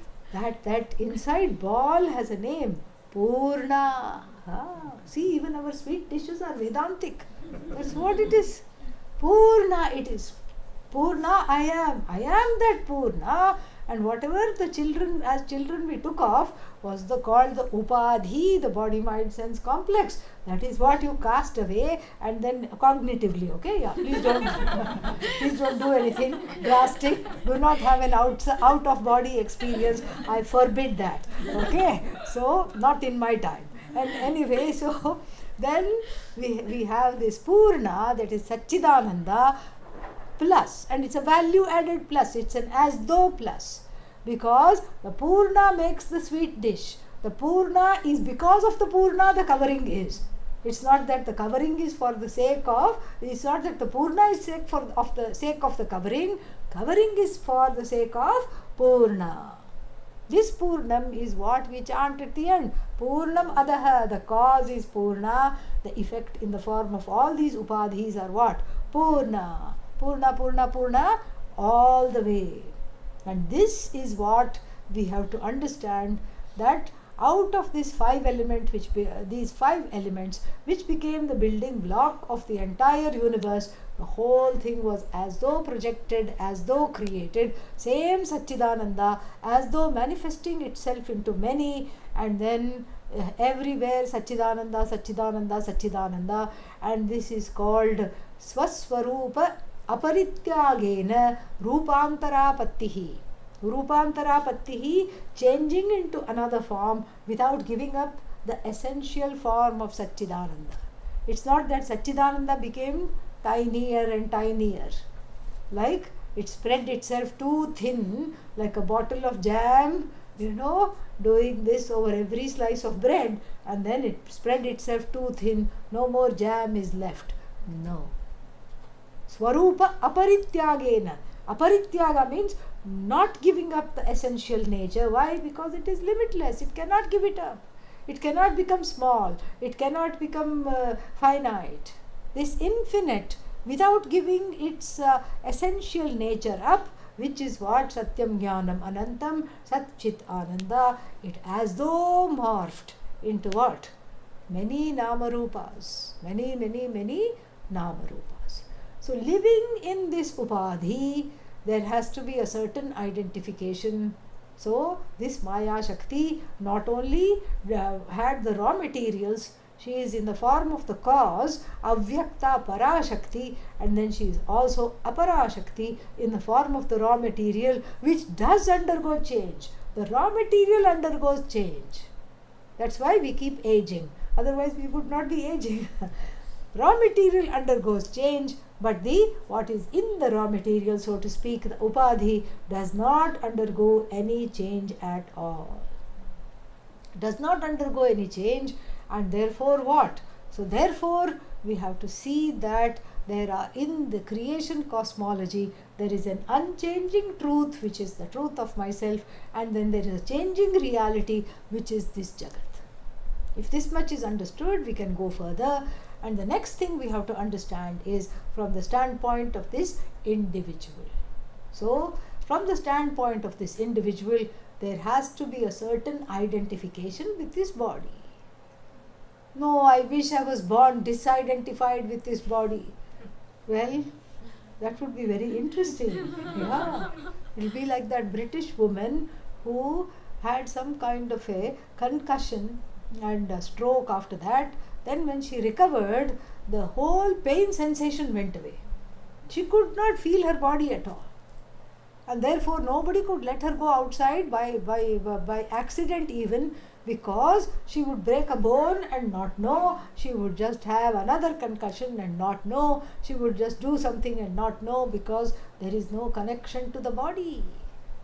inside ball has a name, Purna. See, even our sweet dishes are Vedantic. That's what it is. Purna it is. Purna I am that Purna. And whatever as children we took off was called the Upadhi, the body, mind, sense complex. That is what you cast away, and then cognitively, okay? Yeah, please don't do anything drastic. Do not have an out of body experience. I forbid that. Okay? So, not in my time. And anyway, so then we have this Purna, that is Satchidananda, plus, and it's a value added plus, it's an as though plus, because the Purna makes the sweet dish. The Purna is because of the Purna the covering is. It's not that the covering is for the sake of, it's not that the Purna is of the sake of the covering. Covering is for the sake of Purna. This Purnam is what we chant at the end. Purnam Adaha, the cause is Purna. The effect in the form of all these upadhis are what? Purna. Purna, Purna, Purna, all the way. And this is what we have to understand, that out of these five elements which became the building block of the entire universe, the whole thing was as though projected, as though created, same Satchidananda, as though manifesting itself into many, and then everywhere Satchidananda, Satchidananda, Satchidananda, and this is called Swaswarupa Aparityagena Rupantarapattihi. Rupantarapattihi, changing into another form without giving up the essential form of Satchidananda. It's not that Satchidananda became tinier and tinier, like it spread itself too thin, like a bottle of jam, doing this over every slice of bread, and then it spread itself too thin, no more jam is left. No. Swarupa aparityagena. Aparityaga means not giving up the essential nature. Why? Because it is limitless. It cannot give it up. It cannot become small. It cannot become finite. This infinite, without giving its essential nature up, which is what Satyam Jnanam Anantam Sat Chit Ananda, it as though morphed into what? Many Namarupas. Many Namarupas. So living in this upadhi, there has to be a certain identification. So this Maya Shakti not only had the raw materials, she is in the form of the cause, Avyakta Parashakti, and then she is also Aparashakti in the form of the raw material, which does undergo change. The raw material undergoes change. That's why we keep aging. Otherwise we would not be aging. Raw material undergoes change, but what is in the raw material, so to speak, the upadhi, does not undergo any change at all. Does not undergo any change, and therefore what? So therefore we have to see that there are, in the creation cosmology, there is an unchanging truth, which is the truth of myself, and then there is a changing reality, which is this Jagat. If this much is understood, we can go further. And the next thing we have to understand is from the standpoint of this individual. So, from the standpoint of this individual, there has to be a certain identification with this body. No, I wish I was born disidentified with this body. Well, that would be very interesting. Yeah. It will be like that British woman who had some kind of a concussion and a stroke after that. Then when she recovered, the whole pain sensation went away. She could not feel her body at all. And therefore nobody could let her go outside by accident even, because she would break a bone and not know. She would just have another concussion and not know. She would just do something and not know, because there is no connection to the body.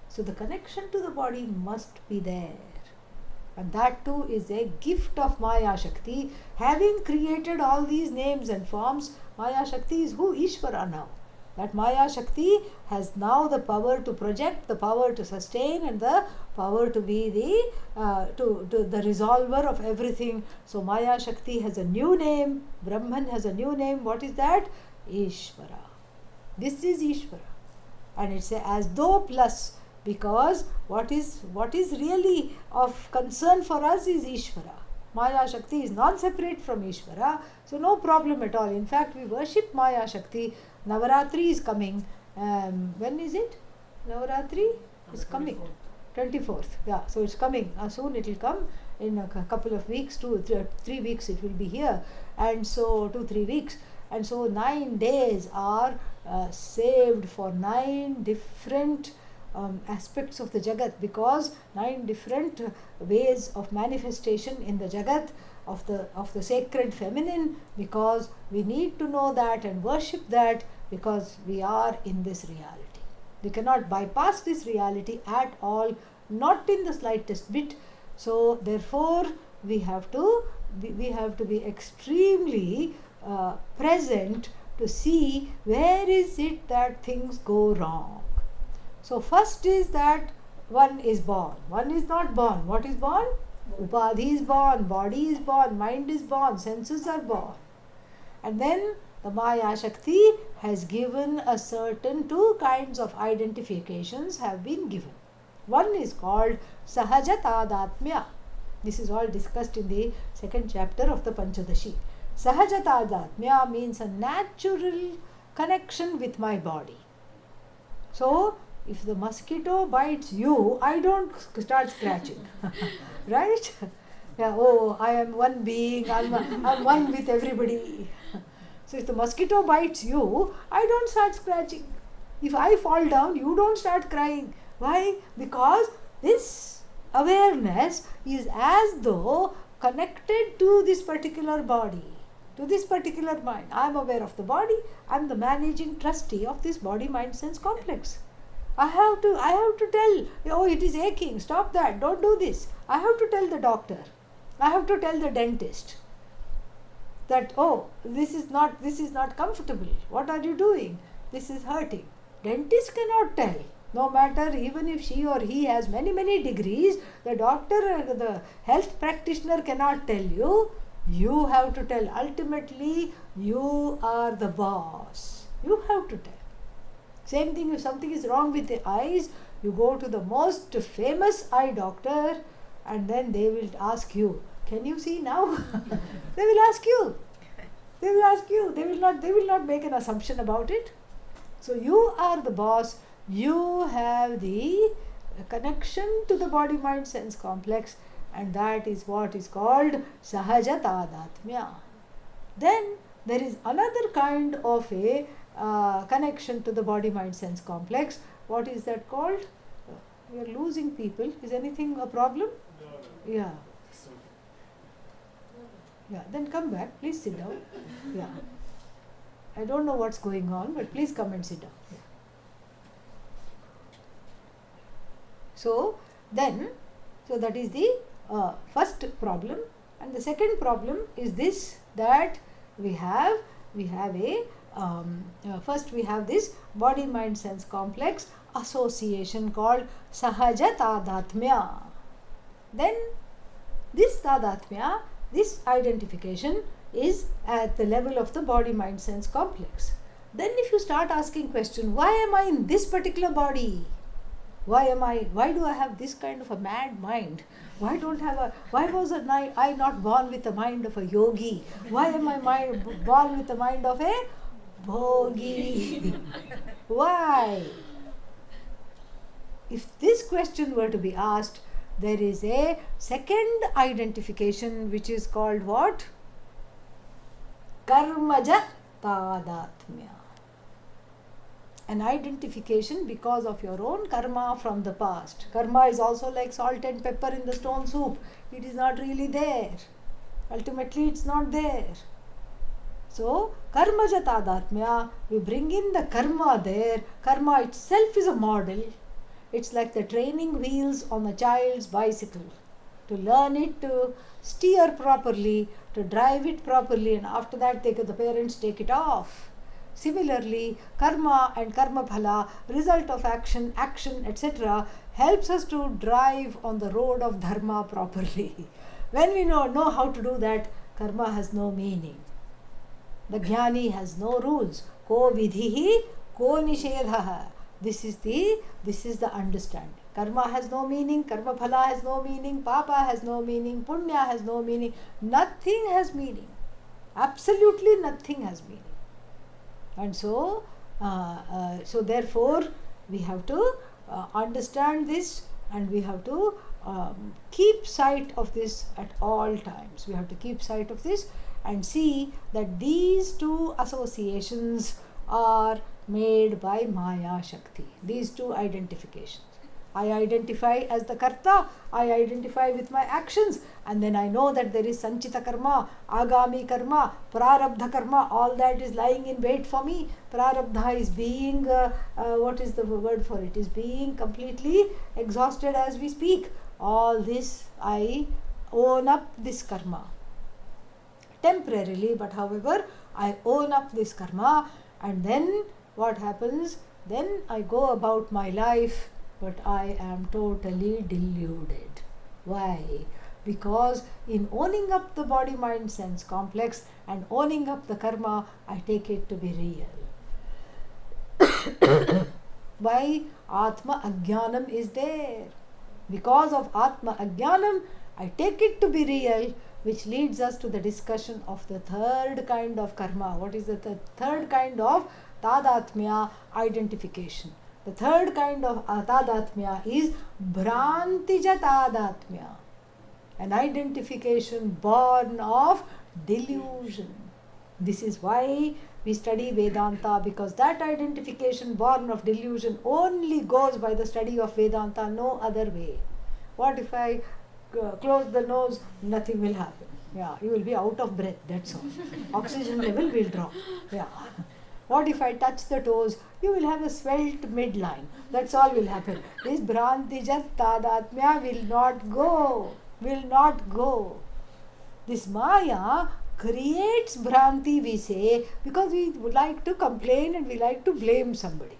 So the connection to the body must be there. And that too is a gift of Maya Shakti. Having created all these names and forms, Maya Shakti is who? Ishvara now. That Maya Shakti has now the power to project, the power to sustain, and the power to be the resolver of everything. So Maya Shakti has a new name. Brahman has a new name. What is that? Ishvara. This is Ishvara. And it's a as though plus, because what is really of concern for us is Ishvara. Maya Shakti is non-separate from Ishvara, so no problem at all. In fact, we worship Maya Shakti. Navaratri is coming. When is it? Navaratri is coming. 24th. Yeah, so it's coming. Soon it will come. In a couple of weeks, 3 weeks it will be here. And so 2-3 weeks. And so 9 days are saved for 9 different aspects of the Jagat, because 9 different ways of manifestation in the Jagat of the sacred feminine, because we need to know that and worship that, because we are in this reality. We cannot bypass this reality at all, not in the slightest bit. So therefore we have to be extremely present to see where is it that things go wrong. So first is that one is born, one is not born. What is born? Upadhi is born, body is born, mind is born, senses are born. And then the Maya Shakti has given a certain two kinds of identifications have been given. One is called Sahajatadatmya. This is all discussed in the second chapter of the Panchadashi. Sahajatadatmya means a natural connection with my body. So, if the mosquito bites you, I don't start scratching. Right? Yeah, oh, I am one being, I'm one with everybody. So if the mosquito bites you, I don't start scratching. If I fall down, you don't start crying. Why? Because this awareness is as though connected to this particular body, to this particular mind. I am aware of the body. I am the managing trustee of this body mind sense complex. I have to tell, oh, it is aching, stop that, don't do this. I have to tell the doctor. I have to tell the dentist that, oh, this is not comfortable. What are you doing? This is hurting. Dentist cannot tell. No matter, even if she or he has many, many degrees, the doctor, the health practitioner cannot tell you. You have to tell. Ultimately, you are the boss. You have to tell. Same thing, if something is wrong with the eyes, you go to the most famous eye doctor and then they will ask you, can you see now? They will ask you. They will ask you. They will not make an assumption about it. So you are the boss. You have the connection to the body mind sense complex, and that is what is called Sahajatadatmya. Then there is another kind of a connection to the body mind sense complex. What is that called? We are losing people. Is anything a problem? No. Yeah. Yeah, then come back. Please sit down. Yeah. I don't know what's going on, but please come and sit down. Yeah. So that is the first problem, and the second problem is this, that we have a first we have this body mind sense complex association called Sahaja Tadatmya. Then this Tadatmya, this identification is at the level of the body mind sense complex. Then if you start asking question, why am I in this particular body? Why do I have this kind of a mad mind? Why was I not born with the mind of a yogi? Why am I born with the mind of a bhogi? Why? If this question were to be asked, there is a second identification which is called what? Karmaja Tadatmya. An identification because of your own karma from the past. Karma is also like salt and pepper in the stone soup. It is not really there. Ultimately, it's not there. So, karmaja tadatmya, we bring in the karma there. Karma itself is a model. It's like the training wheels on a child's bicycle. To learn it to steer properly, to drive it properly, and after that the parents take it off. Similarly, karma and karma phala, result of action, etc., helps us to drive on the road of dharma properly. When we know how to do that, karma has no meaning. The jnani has no rules. Ko vidhihi, ko nishedhaha. This is the understanding. Karma has no meaning, karma phala has no meaning, papa has no meaning, punya has no meaning. Nothing has meaning. Absolutely nothing has meaning. And so therefore we have to understand this, and we have to keep sight of this at all times. We have to keep sight of this and see that these two associations are made by Maya Shakti. These two identifications. I identify as the karta, I identify with my actions, and then I know that there is sanchita karma, agami karma, prarabdha karma, all that is lying in wait for me. Prarabdha is being, what is the word for it? Is being completely exhausted as we speak. All this, I own up this karma. Temporarily, but however, I own up this karma, and then what happens? Then I go about my life, but I am totally deluded. Why? Because in owning up the body, mind, sense complex and owning up the karma, I take it to be real. Why? Atma Ajnanam is there. Because of Atma Ajnanam, I take it to be real, which leads us to the discussion of the third kind of karma. What is the third kind of tadatmya? Identification. The third kind of tadatmya is Brantija tadatmya, an identification born of delusion. This is why we study Vedanta, because that identification born of delusion only goes by the study of Vedanta, no other way. What if I close the nose? Nothing will happen. Yeah, you will be out of breath, that's all. Oxygen level will drop. Yeah. What if I touch the toes? You will have a svelte midline. That's all will happen. This Brantijat Tadatmya will not go. Will not go. This Maya creates Bhranti, we say, because we would like to complain and we like to blame somebody.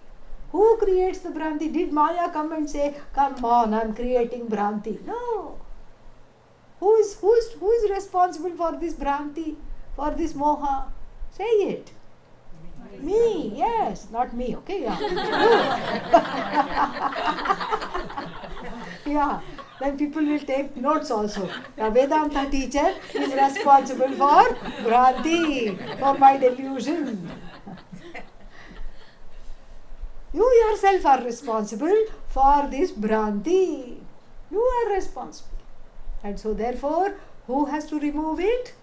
Who creates the Bhranti? Did Maya come and say, come on, I'm creating Bhranti? No. Who is responsible for this Bhranti, for this Moha? Say it. Me, yes, not me, okay, yeah. Yeah, then people will take notes also. A Vedanta teacher is responsible for Bhranti, for my delusion. You yourself are responsible for this Bhranti. You are responsible. And so therefore, who has to remove it?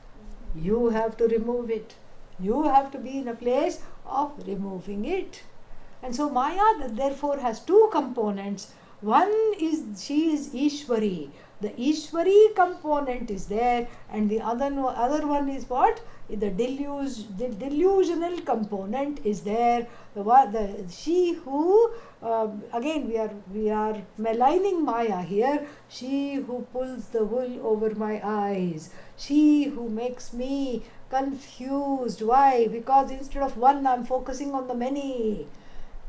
You have to remove it. You have to be in a place of removing it. And so Maya therefore has two components. One is, she is Ishwari. The Ishwari component is there, and the other one is what? The delusional component is there. She who, again we are maligning Maya here. She who pulls the wool over my eyes. She who makes me confused. Why? Because instead of one, I am focusing on the many.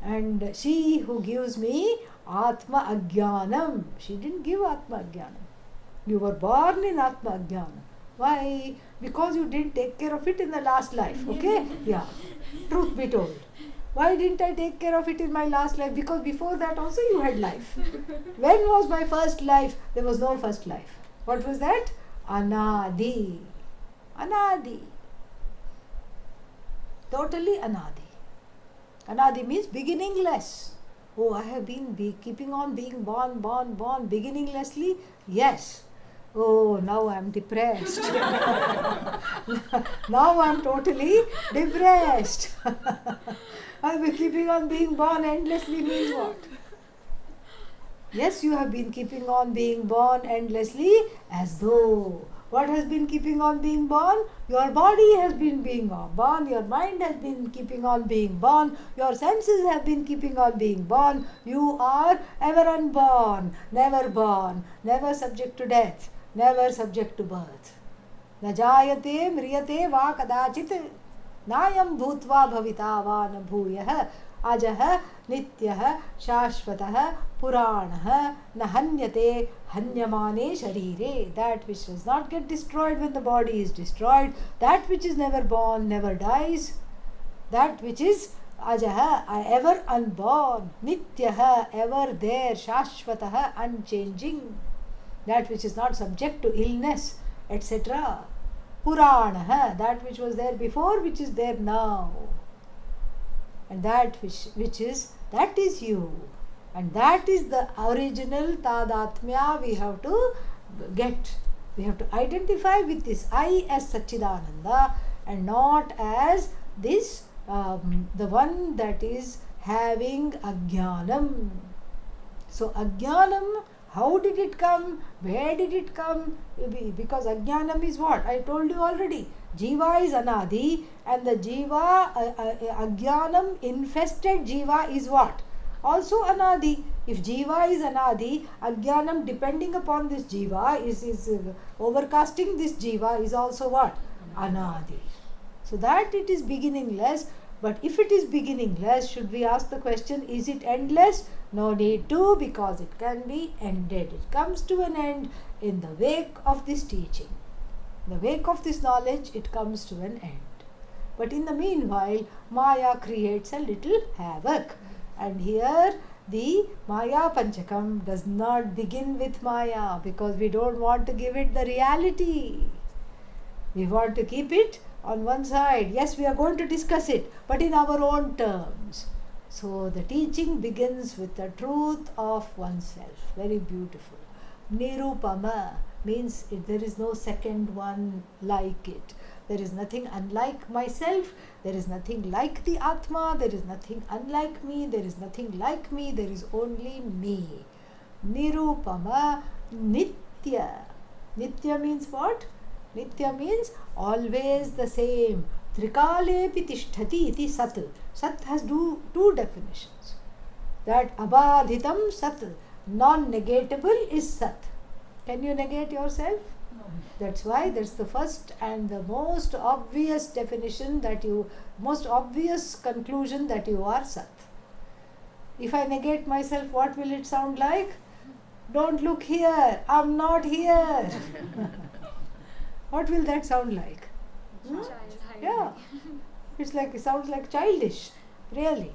And she who gives me Atma Ajnanam. She didn't give Atma Ajnanam. You were born in Atma Ajnanam. Why? Because you didn't take care of it in the last life. Okay? Yeah. Truth be told. Why didn't I take care of it in my last life? Because before that also you had life. When was my first life? There was no first life. What was that? Anadi. Anadi. Totally Anadi. Anadi means beginningless. Oh, I have been keeping on being born, beginninglessly? Yes. Oh, now I am depressed. Now I am totally depressed. I will be keeping on being born endlessly means what? Yes, you have been keeping on being born endlessly as though. What has been keeping on being born? Your body has been being born, your mind has been keeping on being born, your senses have been keeping on being born. You are ever unborn, never subject to death, never subject to birth. Na jayate mriyate va kadachit nayam bhutva bhavita va na bhuyah ajah nityah shashvatah puranah na hanyate hanyamane sharire. That which does not get destroyed when the body is destroyed, that which is never born never dies, that which is ajah ever unborn, nityah ever there, shashvatah unchanging, that which is not subject to illness, etc. Puranah, that which was there before, which is there now, and that which is, that is you. And that is the original tadatmya we have to get. We have to identify with this I as Satchidananda and not as this, the one that is having Ajnanam. So Ajnanam, how did it come? Where did it come? Because Ajnanam is what? I told you already. Jiva is Anadi, and the Jiva, Ajnanam infested Jiva is what? Also Anadi. If Jiva is Anadi, Ajnanam depending upon this Jiva is overcasting this Jiva is also what? Anadi. So that it is beginningless. But if it is beginningless, should we ask the question, is it endless? No need to, because it can be ended. It comes to an end in the wake of this teaching. In the wake of this knowledge, it comes to an end. But in the meanwhile, Maya creates a little havoc. And here the Mayapanchakam does not begin with Maya, because we don't want to give it the reality. We want to keep it on one side. Yes, we are going to discuss it, but in our own terms. So the teaching begins with the truth of oneself. Very beautiful. Nirupama means there is no second one like it. There is nothing unlike myself. There is nothing like the Atma. There is nothing unlike me. There is nothing like me. There is only me. Nirupama Nitya. Nitya means what? Nitya means always the same. Trikalepi tishtati iti sat. Sat has two definitions. That abadhitam sat, non-negatable is sat. Can you negate yourself? No. That's why that's the first and the most obvious definition most obvious conclusion that you are sat. If I negate myself, what will it sound like? Don't look here, I'm not here. What will that sound like? Hmm? Yeah, it sounds like childish, really.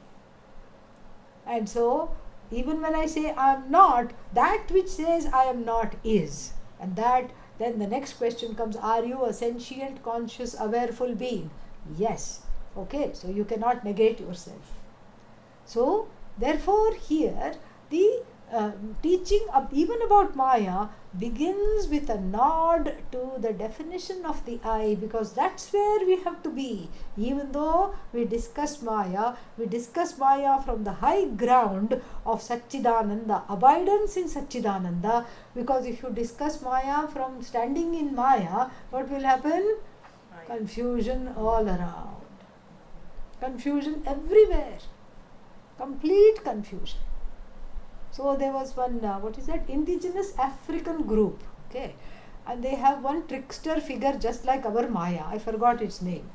And so, even when I say I am not, that which says I am not is. And then the next question comes, are you a sentient, conscious, awareful being? Yes. Okay, so you cannot negate yourself. So, therefore, here the teaching even about Maya begins with a nod to the definition of the I, because that's where we have to be. Even though we discussed Maya from the high ground of Satchidananda, abidance in Satchidananda, because if you discuss Maya from standing in Maya, what will happen? Confusion all around. Confusion everywhere. Complete confusion. So there was one, indigenous African group, okay, and they have one trickster figure just like our Maya. I forgot its name.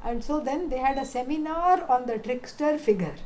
And so then they had a seminar on the trickster figure,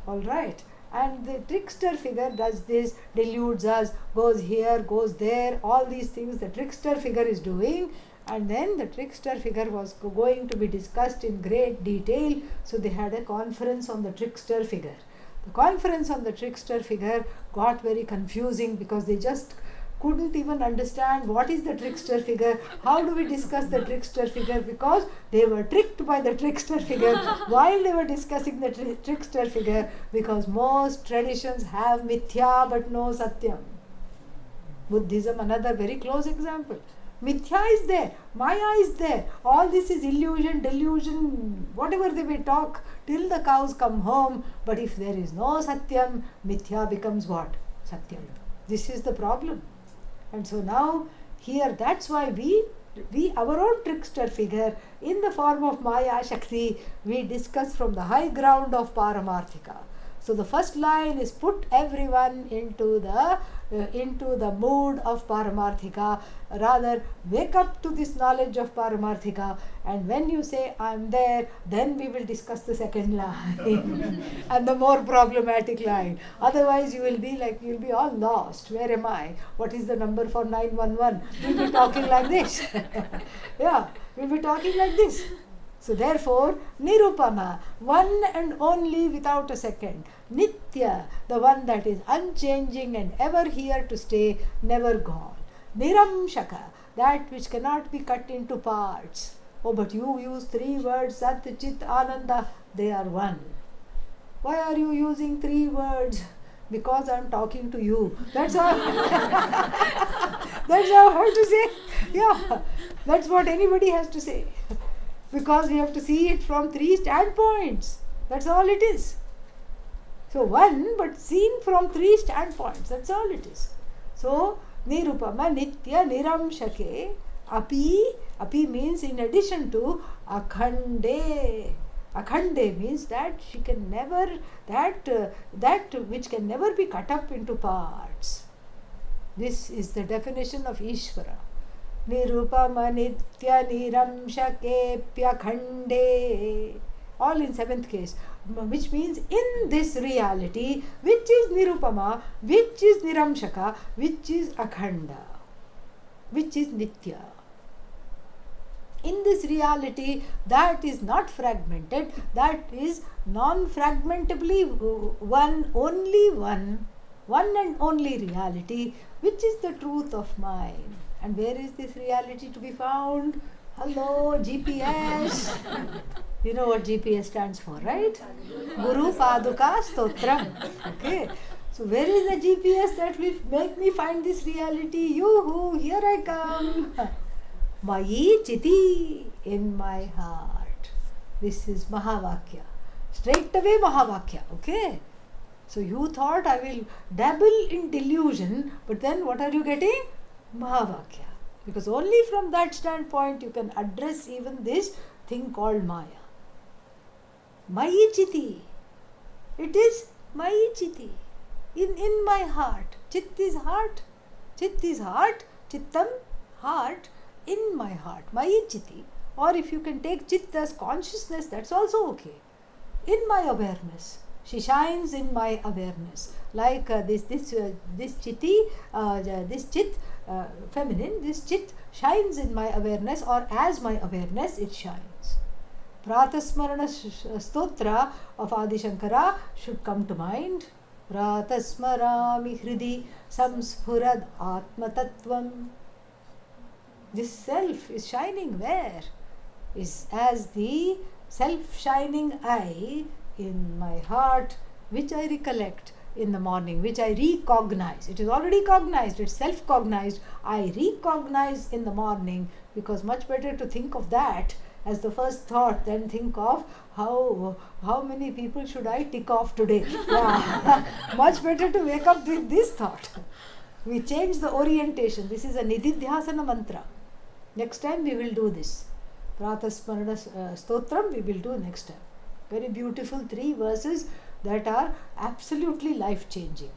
all right. And the trickster figure does this, deludes us, goes here, goes there, all these things the trickster figure is doing. And then the trickster figure was going to be discussed in great detail. So they had a conference on the trickster figure. The conference on the trickster figure got very confusing because they just couldn't even understand what is the trickster figure, how do we discuss the trickster figure, because they were tricked by the trickster figure while they were discussing the trickster figure, because most traditions have mithya but no satyam. Buddhism, another very close example. Mithya is there, Maya is there, all this is illusion, delusion, whatever they may talk till the cows come home, but if there is no Satyam, Mithya becomes what? Satyam. This is the problem. And so now here that's why we our own trickster figure in the form of Maya Shakti, we discuss from the high ground of Paramarthika. So the first line is put everyone into the mood of Paramarthika, rather wake up to this knowledge of Paramarthika, and when you say I am there, then we will discuss the second line and the more problematic line. Otherwise you will be all lost. Where am I? What is the number for 911? We'll be talking like this. Yeah, we'll be talking like this. So therefore, Nirupama, one and only without a second. Nitya, the one that is unchanging and ever here to stay, never gone. Niramshaka, that which cannot be cut into parts. Oh, but you use 3 words, Sat, Chit, Ananda, they are one. Why are you using 3 words? Because I am talking to you. That's all. That's all I have to say. Yeah, that's what anybody has to say. Because we have to see it from 3 standpoints. That's all it is. So one, but seen from three standpoints. That's all it is. So nirupama nitya niramshake api means in addition to akhande. Akhande means that she can never, that which can never be cut up into parts. This is the definition of Ishvara. Nirupama nitya niramshakepya khande. All in seventh case, which means in this reality, which is nirupama, which is niramshaka, which is akhanda, which is nitya. In this reality that is not fragmented, that is non-fragmentably one and only reality, which is the truth of mind. And where is this reality to be found? Hello, GPS. You know what GPS stands for, right? Guru Paduka Stotram. Okay. So where is the GPS that will make me find this reality? Yoo-hoo, here I come. Mayi Chiti, in my heart. This is Mahavakya. Straight away Mahavakya. Okay. So you thought I will dabble in delusion, but then what are you getting? Mahavakya. Because only from that standpoint you can address even this thing called Maya. Mayi Chiti. It is Mayi Chiti. In my heart. Chit is heart. Chit is heart. Chittam, heart. In my heart. Mayi Chiti. Or if you can take Chit as consciousness, that's also okay. In my awareness. She shines in my awareness. Like this Chiti, this Chit, feminine, this Chit shines in my awareness, or as my awareness it shines. Pratasmarana Stotra of Adi Shankara should come to mind. Pratasmarami Hridi Samspurad Atma Tattvam. This self is shining where? Is as the self-shining eye in my heart, which I recollect in the morning, which I recognize. It is already cognized, it's self-cognized. I recognize in the morning, because much better to think of that as the first thought than think of how many people should I tick off today. Yeah. Much better to wake up with this thought. We change the orientation. This is a Nididhyasana mantra. Next time we will do this. Pratasmarana Stotram we will do next time. Very beautiful 3 verses that are absolutely life-changing.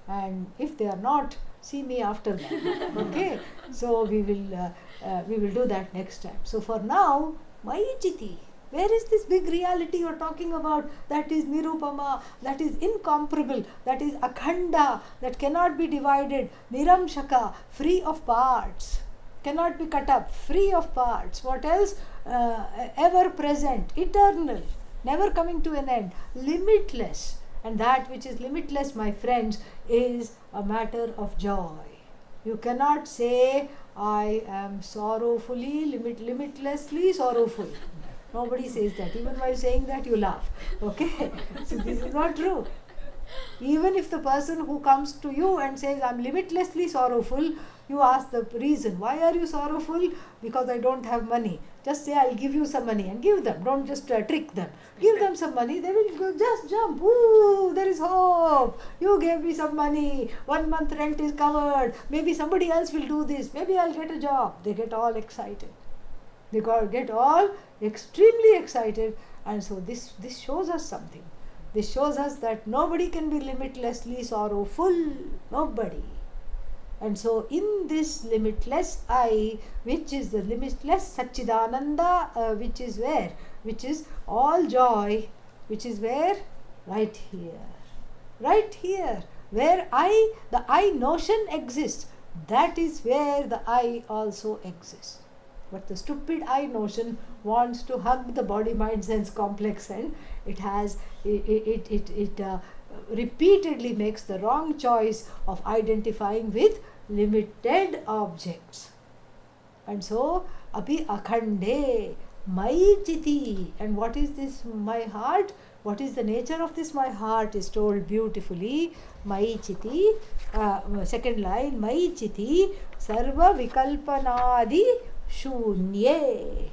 And if they are not, see me after that. Okay? So we will do that next time. So for now, Mayi Chiti. Where is this big reality you're talking about? That is Nirupama, that is incomparable, that is Akhanda, that cannot be divided, Niramshaka, free of parts, cannot be cut up, free of parts. What else? Ever present, eternal, never coming to an end, limitless. And that which is limitless, my friends, is a matter of joy. You cannot say, I am sorrowfully, limitlessly sorrowful. Nobody says that. Even while saying that, you laugh. Okay? So this is not true. Even if the person who comes to you and says, I am limitlessly sorrowful, you ask the reason. Why are you sorrowful? Because I don't have money. Just say, I'll give you some money, and give them. Don't just trick them. Give them some money. They will go, just jump. Ooh, there is hope. You gave me some money. 1 month rent is covered. Maybe somebody else will do this. Maybe I'll get a job. They get all excited. They get all extremely excited. And so this shows us something. This shows us that nobody can be limitlessly sorrowful. Nobody. And so in this limitless I, which is the limitless Satchidananda, which is where? Which is all joy, which is where? Right here. Right here. Where the I notion exists. That is where the I also exists. But the stupid I notion wants to hug the body, mind, sense complex, and it repeatedly makes the wrong choice of identifying with limited objects. And so, api akhande, Mayi Chiti. And what is this my heart? What is the nature of this my heart is told beautifully. Mayi Chiti, second line, Mayi Chiti, Sarva Vikalpanadi Shunye.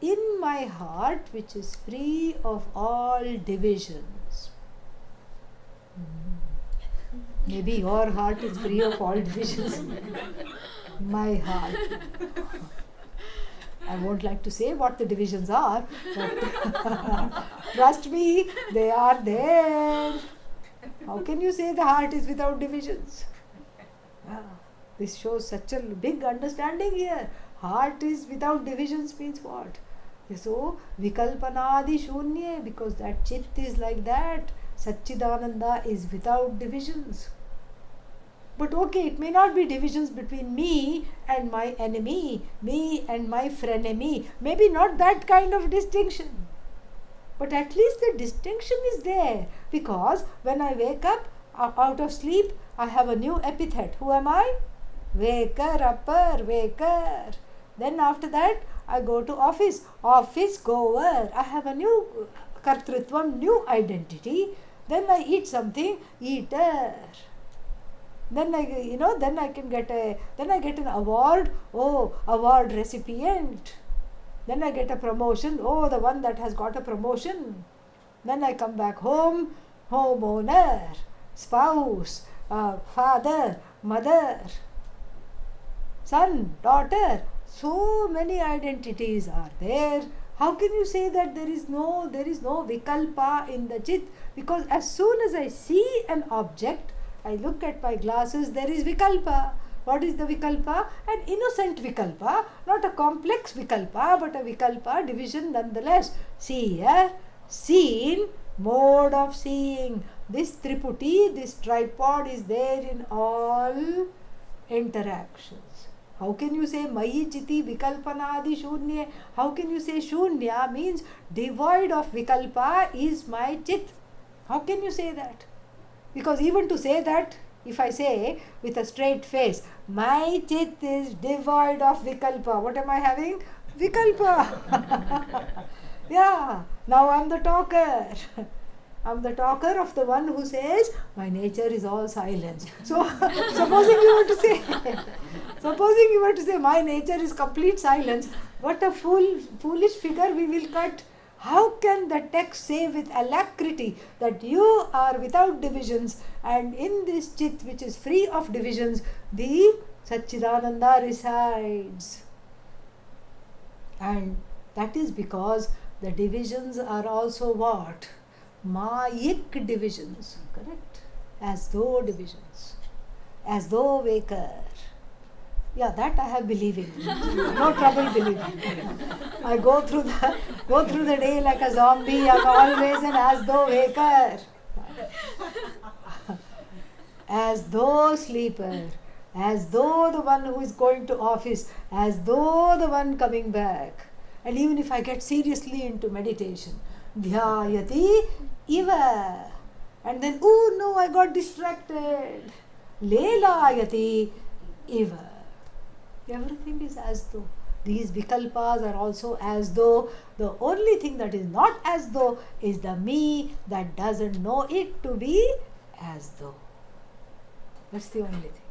In my heart, which is free of all divisions. Maybe your heart is free of all divisions. My heart. I won't like to say what the divisions are, but trust me, they are there. How can you say the heart is without divisions? This shows such a big understanding here. Heart is without divisions means what? So, vikalpanadi shunye, because that chit is like that. Satchidananda is without divisions. But okay, it may not be divisions between me and my enemy, me and my frenemy. Maybe not that kind of distinction. But at least the distinction is there, because when I wake up out of sleep, I have a new epithet. Who am I? Waker, upper, waker. Then after that, I go to office, office goer. I have a new kartrutvam, new identity. Then I eat something, eater. Then I get an award. Oh, award recipient. Then I get a promotion. Oh, the one that has got a promotion. Then I come back home, homeowner, spouse, father, mother, son, daughter. So many identities are there. How can you say that there is no vikalpa in the chit? Because as soon as I see an object, I look at my glasses, there is vikalpa. What is the vikalpa? An innocent vikalpa, not a complex vikalpa, but a vikalpa division nonetheless. Seer, seen, mode of seeing. This triputi, this tripod is there in all interactions. How can you say Mayi Chiti Vikalpanadi Shunya? How can you say Shunya means devoid of Vikalpa is my Chit? How can you say that? Because even to say that, if I say with a straight face, my Chit is devoid of Vikalpa, what am I having? Vikalpa. Yeah, now I am the talker. I am the talker of the one who says, my nature is all silence. So, supposing you were to say, my nature is complete silence, what a foolish figure we will cut. How can the text say with alacrity that you are without divisions, and in this chit which is free of divisions, the Satchidananda resides? And that is because the divisions are also what? Mayik divisions, correct? As though divisions, as though waker. Yeah, that I have believing. No trouble believing. I go through the day like a zombie. I'm always an as though waker, as though sleeper, as though the one who is going to office, as though the one coming back. And even if I get seriously into meditation, dhyayati iva, and then, oh no, I got distracted. Lelayati iva. Everything is as though. These vikalpas are also as though. The only thing that is not as though is the me that doesn't know it to be as though. That's the only thing.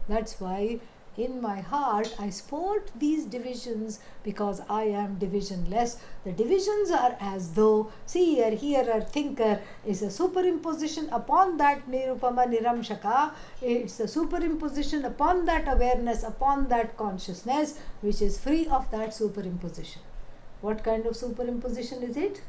That's why in my heart I sport these divisions, because I am divisionless. The divisions are as though. Seer, hearer, thinker is a superimposition upon that nirupama niramshaka. It's a superimposition upon that awareness, upon that consciousness, which is free of that superimposition. What kind of superimposition is it?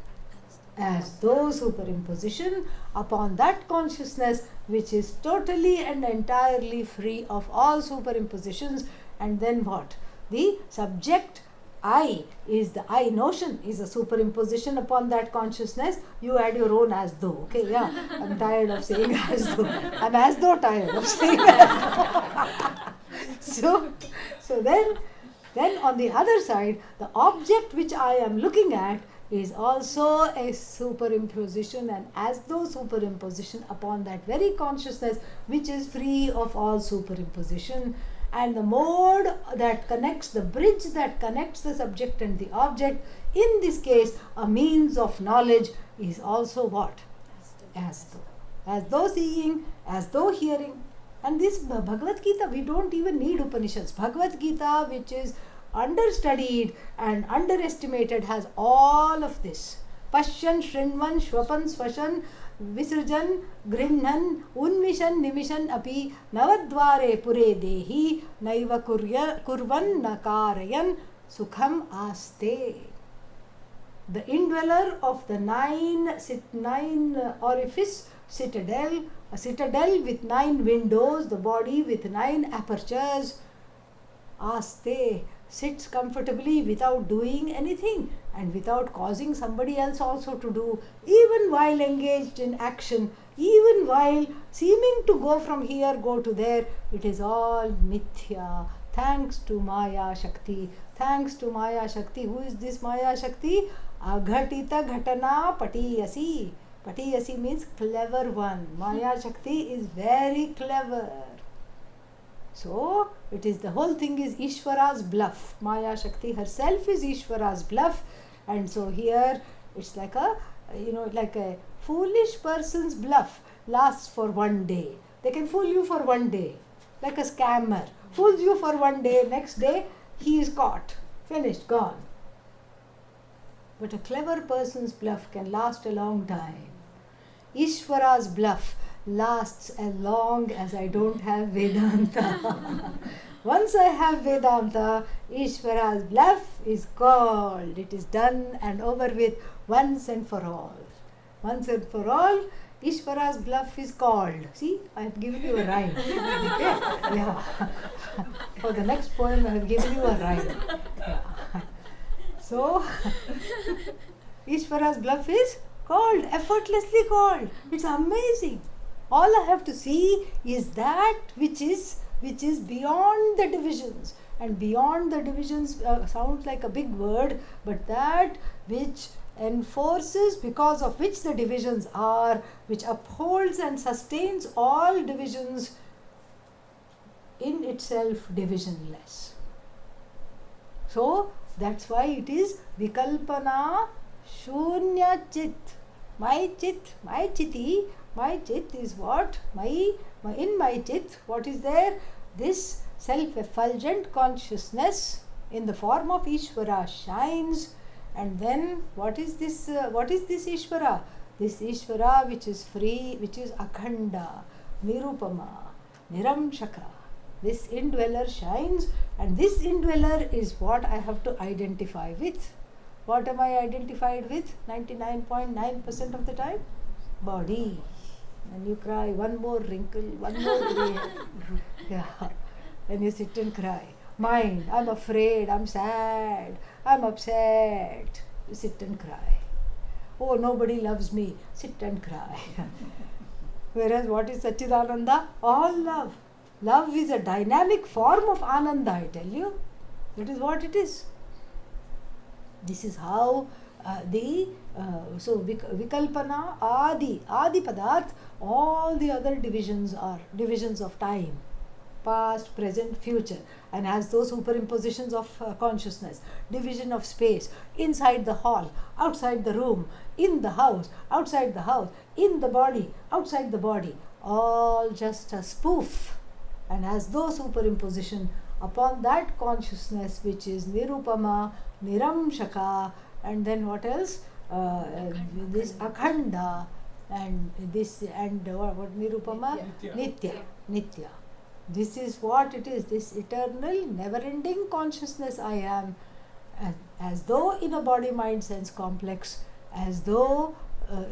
As though superimposition upon that consciousness which is totally and entirely free of all superimpositions. And then what? The subject I is the I notion is a superimposition upon that consciousness. You add your own as though. Okay, yeah. I'm tired of saying as though. I'm as though tired of saying as though. So then on the other side, the object which I am looking at is also a superimposition, and as though superimposition upon that very consciousness which is free of all superimposition. And the mode that connects, the bridge that connects the subject and the object, in this case a means of knowledge, is also what? As though. As though seeing, as though hearing. And this Bhagavad Gita, we don't even need Upanishads. Bhagavad Gita, which is understudied and underestimated, has all of this. Pashyan, Shrinvan, Shwapan, Swashan, Visrujan, Grinhan, Unvishan, Nimishan api Navadvare Pure Dehi Naiva Kurvan Nakarayan Sukham Aste. The indweller of the nine orifice citadel, a citadel with 9 windows, the body with 9 apertures, Aste, sits comfortably without doing anything and without causing somebody else also to do, even while engaged in action, even while seeming to go from here, go to there. It is all mithya. Thanks to Maya Shakti. Thanks to Maya Shakti. Who is this Maya Shakti? Aghatita Ghatana Patiyasi. Patiyasi means clever one. Maya Shakti is very clever. So, it is the whole thing is Ishvara's bluff. Maya Shakti herself is Ishvara's bluff. And so here it's like a, like a foolish person's bluff lasts for one day. They can fool you for one day. Like a scammer. Fools you for one day, next day he is caught. Finished, gone. But a clever person's bluff can last a long time. Ishvara's bluff lasts as long as I don't have Vedanta. Once I have Vedanta, Ishvara's bluff is called. It is done and over with once and for all. Once and for all, Ishvara's bluff is called. See, I have given you a rhyme. Yeah. For the next poem, I have given you a rhyme. Yeah. So, Ishvara's bluff is called, effortlessly called. It's amazing. All I have to see is that which is beyond the divisions. And beyond the divisions sounds like a big word, but that which enforces, because of which the divisions are, which upholds and sustains all divisions, in itself divisionless. So, that's why it is Vikalpana Shunya Chit. My chit, my chiti, my chit is what? In my chit, what is there? This self-effulgent consciousness in the form of Ishvara shines. And then what is this Ishvara? This Ishvara which is free, which is Akhanda, Nirupama, Niramshaka. This indweller shines, and this indweller is what I have to identify with. What am I identified with 99.9% of the time? Body. And you cry, one more wrinkle, one more gray. Yeah. Then you sit and cry. Mind, I'm afraid, I'm sad, I'm upset. You sit and cry. Oh, nobody loves me. Sit and cry. Whereas what is Satchidananda? All love. Love is a dynamic form of Ananda, I tell you. That is what it is. This is how so Vikalpana, Adi Padarth, all the other divisions are divisions of time. Past, present, future, and as those superimpositions of consciousness, division of space, inside the hall, outside the room, in the house, outside the house, in the body, outside the body, all just a spoof. And as those superimposition upon that consciousness which is Nirupama, Niramshaka, and then what else? This Akhanda, and this, and what Nirupama? Nitya. This is what it is, this eternal, never-ending consciousness I am, as though in a body-mind-sense complex, as though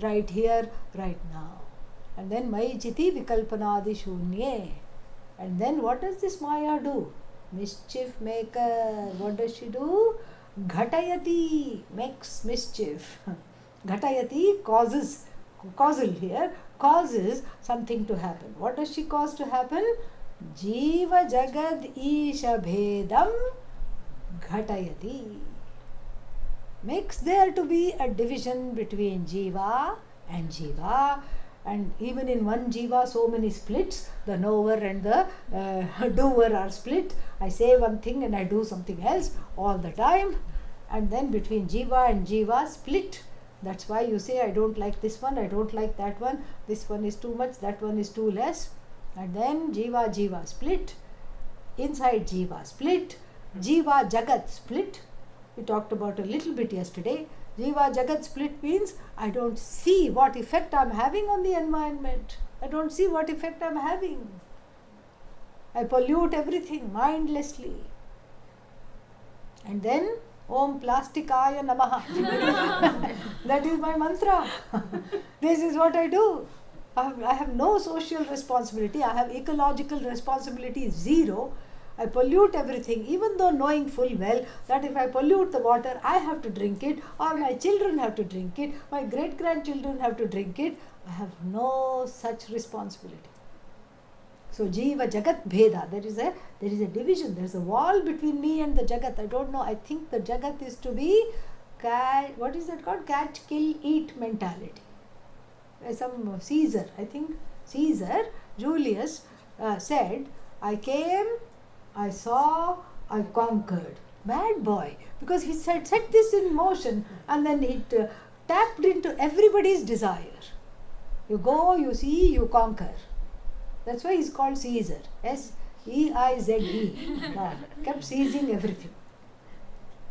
right here, right now. And then Mai Chiti Vikalpanadi Shunye. And then what does this Maya do? Mischief maker. What does she do? Ghatayati, makes mischief. Ghatayati causes, causal here, causes something to happen. What does she cause to happen? Jiva Jagad Isha Bhedam Ghatayati. Makes there to be a division between Jiva and Jiva. And even in one Jiva, so many splits. The knower and the doer are split. I say one thing and I do something else all the time. And then between Jiva and Jiva, split. That's why you say, I don't like this one, I don't like that one. This one is too much, that one is too less. And then Jiva split. Inside Jiva split. Jiva Jagat split. We talked about a little bit yesterday. Jiva Jagat split means I don't see what effect I am having on the environment. I don't see what effect I am having. I pollute everything mindlessly. And then Om Plastikaya Namaha. That is my mantra. This is what I do. I have no social responsibility. I have ecological responsibility zero. I pollute everything, even though knowing full well that if I pollute the water, I have to drink it, or my children have to drink it, my great-grandchildren have to drink it. I have no such responsibility. So Jiva Jagat Bheda, there is a division, there is a wall between me and the Jagat. I don't know, I think the Jagat is to be, what is that called? Catch, kill, eat mentality. Some Caesar, I think Caesar, Julius said, I came, I saw, I conquered. Bad boy. Because he said, set this in motion, and then it tapped into everybody's desire. You go, you see, you conquer. That's why he's called Caesar. S-E-I-Z-E. Kept seizing everything.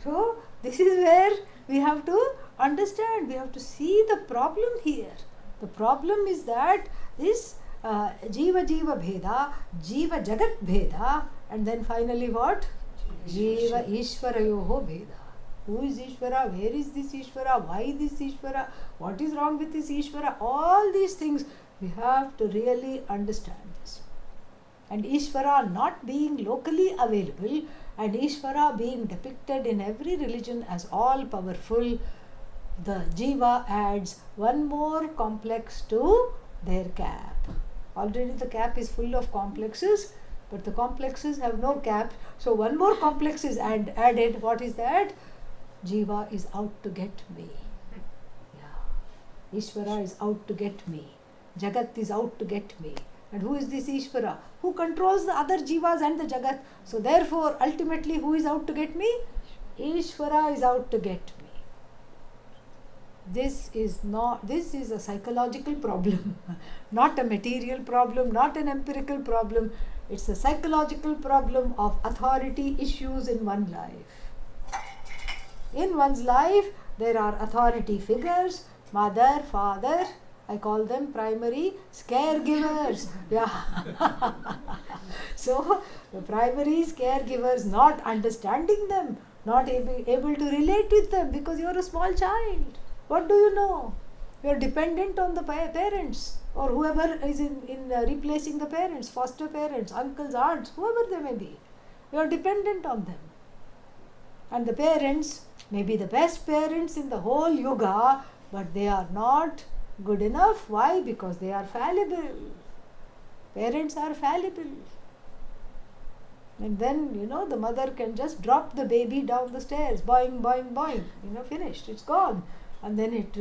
So, this is where we have to understand, we have to see the problem here. The problem is that this Jiva Jiva Bheda, Jiva Jagat Bheda, and then finally what? Jiva Ishvarayoho Bheda. Who is Ishvara? Where is this Ishvara? Why this Ishvara? What is wrong with this Ishvara? All these things we have to really understand this. And Ishvara not being locally available and Ishvara being depicted in every religion as all powerful, the Jiva adds one more complex to their cap. Already the cap is full of complexes, but the complexes have no cap. So one more complex is added. What is that? Jiva is out to get me. Yeah. Ishvara is out to get me. Jagat is out to get me. And who is this Ishvara? Who controls the other Jivas and the Jagat? So therefore, ultimately, who is out to get me? Ishvara is out to get me. This is a psychological problem, not a material problem, not an empirical problem. It's a psychological problem of authority issues in one's life. In one's life, there are authority figures, mother, father. I call them primary caregivers. Yeah. So, the primary caregivers not understanding them, not able to relate with them because you are a small child. What do you know? You are dependent on the parents or whoever is in replacing the parents, foster parents, uncles, aunts, whoever they may be. You are dependent on them. And the parents may be the best parents in the whole yuga, but they are not good enough. Why? Because they are fallible. Parents are fallible. And then, the mother can just drop the baby down the stairs, boing, boing, boing, finished, it's gone. And then it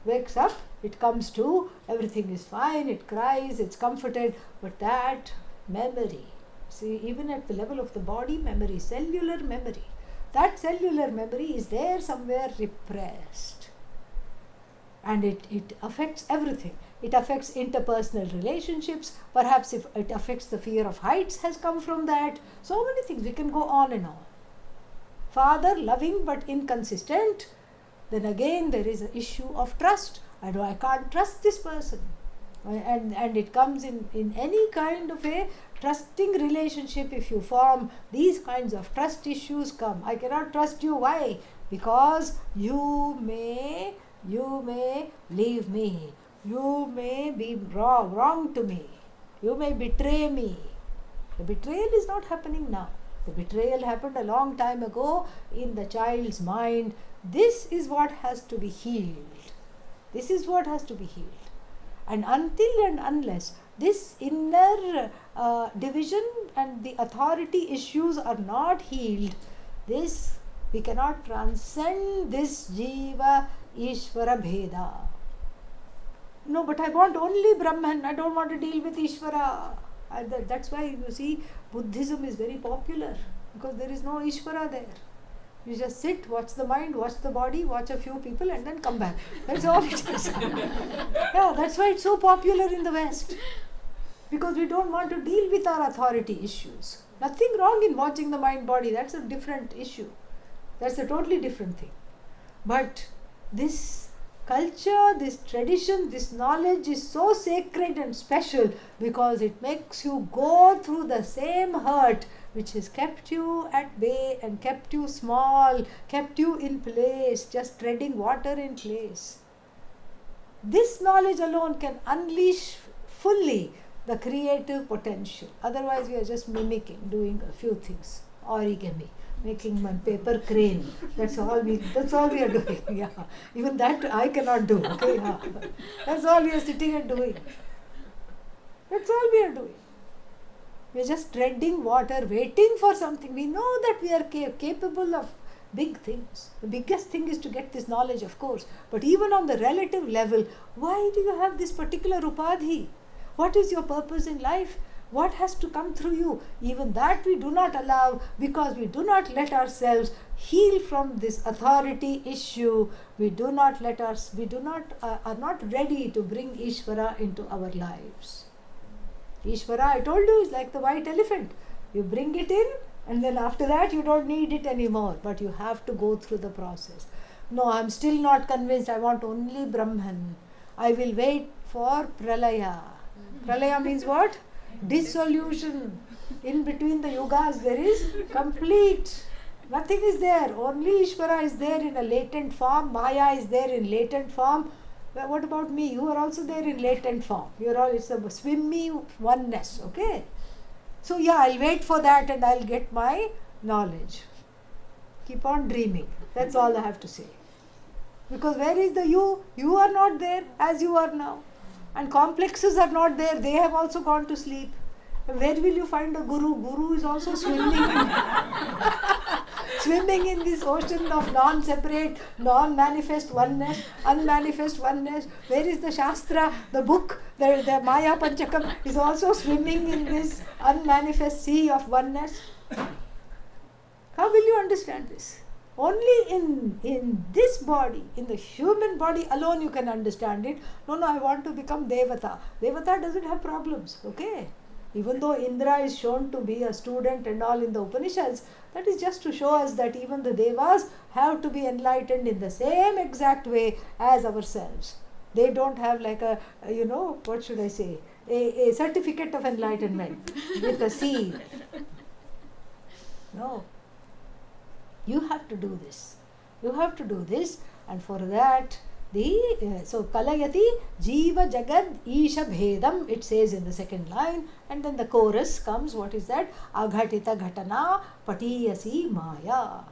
wakes up, it comes to, everything is fine, it cries, it's comforted, but that memory, see, even at the level of the body memory, cellular memory, that cellular memory is there somewhere repressed. And it affects everything. It affects interpersonal relationships. Perhaps if it affects the fear of heights has come from that. So many things. We can go on and on. Father, loving but inconsistent. Then again there is an issue of trust. I can't trust this person. And it comes in any kind of a trusting relationship. If you form, these kinds of trust issues come. I cannot trust you. Why? Because you may leave me. You may be wrong to me. You may betray me. The betrayal is not happening now. The betrayal happened a long time ago in the child's mind. This is what has to be healed. This is what has to be healed. And until and unless this inner division and the authority issues are not healed, we cannot transcend this Jiva Ishvara Bheda. No, but I want only Brahman. I don't want to deal with Ishvara. That's why you see Buddhism is very popular, because there is no Ishvara there. You just sit, watch the mind, watch the body, watch a few people and then come back. That's all it is. Yeah, that's why it's so popular in the West. Because we don't want to deal with our authority issues. Nothing wrong in watching the mind body. That's a different issue. That's a totally different thing. But this culture, this tradition, this knowledge is so sacred and special because it makes you go through the same hurt which has kept you at bay and kept you small, kept you in place, just treading water in place. This knowledge alone can unleash fully the creative potential. Otherwise, we are just mimicking, doing a few things. Origami, making one paper crane. That's all we are doing. Yeah. Even that I cannot do. Okay. Yeah. That's all we are sitting and doing. That's all we are doing. We are just treading water, waiting for something. We know that we are capable of big things. The biggest thing is to get this knowledge, of course. But even on the relative level, why do you have this particular upadhi? What is your purpose in life? What has to come through you? Even that we do not allow because we do not let ourselves heal from this authority issue. We are not ready to bring Ishvara into our lives. Ishvara, I told you, is like the white elephant. You bring it in and then after that you don't need it anymore. But you have to go through the process. No, I'm still not convinced. I want only Brahman. I will wait for Pralaya. Pralaya means what? Dissolution. In between the yugas there is complete. Nothing is there. Only Ishvara is there in a latent form. Maya is there in latent form. Well, what about me? You are also there in latent form. It's a swimmy oneness. Okay. So yeah, I'll wait for that and I'll get my knowledge. Keep on dreaming. That's all I have to say. Because where is the you? You are not there as you are now. And complexes are not there. They have also gone to sleep. Where will you find a guru? Guru is also swimming. Swimming in this ocean of non-separate, non-manifest oneness, unmanifest oneness. Where is the Shastra, the book, the Mayapanchakam is also swimming in this unmanifest sea of oneness. How will you understand this? Only in this body, in the human body alone you can understand it. No, I want to become Devata. Devata doesn't have problems, okay? Even though Indra is shown to be a student and all in the Upanishads, that is just to show us that even the Devas have to be enlightened in the same exact way as ourselves. They don't have like a certificate of enlightenment with a seal. No. You have to do this. You have to do this, and for that, so Kalayati Jiva Jagad Isha Bhedam, it says in the second line, and then the chorus comes. What is that? Aghatita Ghatana Patiyasi Maya.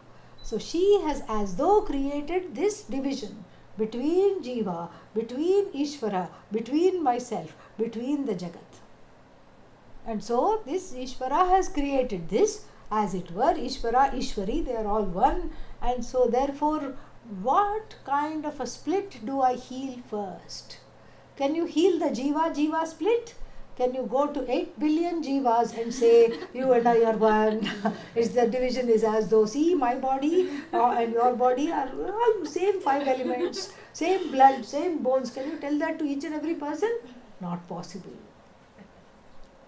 So she has as though created this division between Jiva, between Ishvara, between myself, between the Jagat. And so this Ishvara has created this. As it were, Ishvara, Ishvari, they are all one. And so therefore, what kind of a split do I heal first? Can you heal the Jiva split? Can you go to 8 billion Jivas and say, you and I are one? The division is as though, see, my body and your body are all same 5 elements, same blood, same bones. Can you tell that to each and every person? Not possible.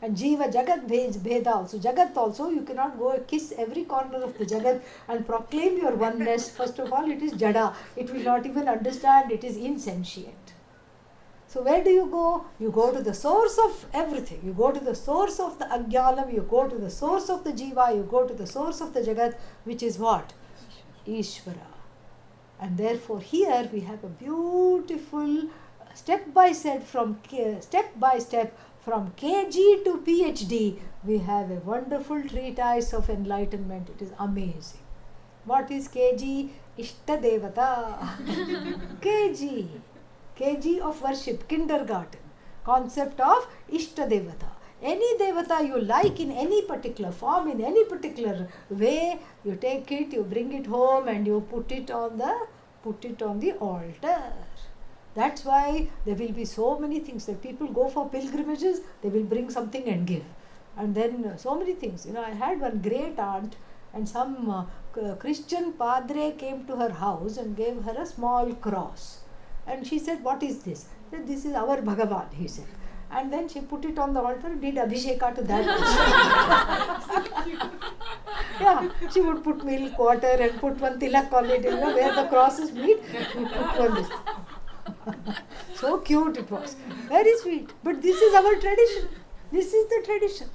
And Jiva Jagat Bheda also. Jagat also, you cannot go kiss every corner of the Jagat and proclaim your oneness. First of all, it is Jada. It will not even understand. It is insentient. So where do you go? You go to the source of everything. You go to the source of the Ajnanam. You go to the source of the Jiva. You go to the source of the Jagat, which is what? Ishvara. And therefore here we have a beautiful step by step from KG to PhD, we have a wonderful treatise of enlightenment. It is amazing. What is KG? Ishta Devata. KG of worship, kindergarten. Concept of Ishta Devata. Any Devata you like in any particular form, in any particular way, you take it, you bring it home and you put it on the altar. That's why there will be so many things that people go for pilgrimages, they will bring something and give. And then so many things. I had one great aunt and some Christian padre came to her house and gave her a small cross. And she said, what is this? She said, this is our Bhagavan, he said. And then she put it on the altar and did Abhisheka to that. Yeah, she would put milk, water and put one tilak on it, where the crosses meet, you put one this. So cute it was. Very sweet. But this is our tradition. This is the tradition.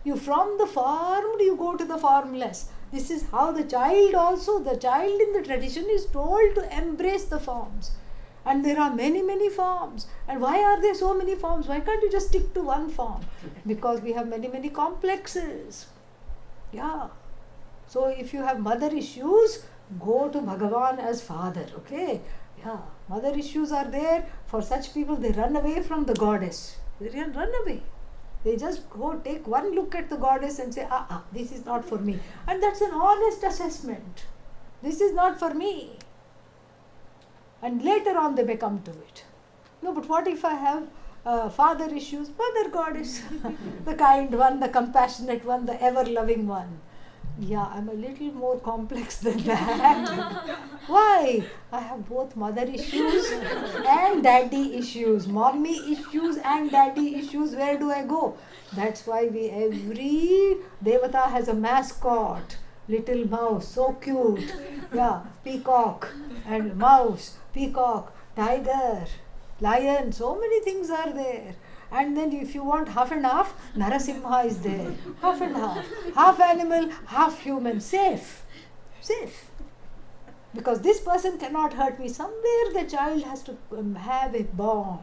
You from the formed, you go to the formless. This is how the child in the tradition is told to embrace the forms. And there are many, many forms. And why are there so many forms? Why can't you just stick to one form? Because we have many, many complexes. Yeah. So if you have mother issues, go to Bhagavan as father. Okay? Yeah. Mother issues are there. For such people, they run away from the goddess. They run away. They just go take one look at the goddess and say, this is not for me. And that's an honest assessment. This is not for me. And later on they may come to it. No, but what if I have father issues? Mother goddess. The kind one, the compassionate one, the ever-loving one. Yeah, I'm a little more complex than that. Why? I have both mother issues and daddy issues. Mommy issues and daddy issues. Where do I go? That's why every Devata has a mascot. Little mouse, so cute. Yeah, peacock and mouse, peacock, tiger, lion, so many things are there. And then if you want half and half, Narasimha is there. Half and half. Half animal, half human. Safe. Safe. Because this person cannot hurt me. Somewhere the child has to have a bond.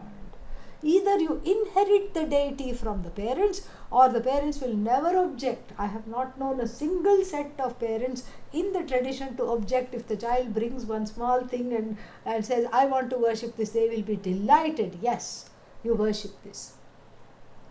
Either you inherit the deity from the parents, or the parents will never object. I have not known a single set of parents in the tradition to object if the child brings one small thing and says, I want to worship this. They will be delighted. Yes, you worship this.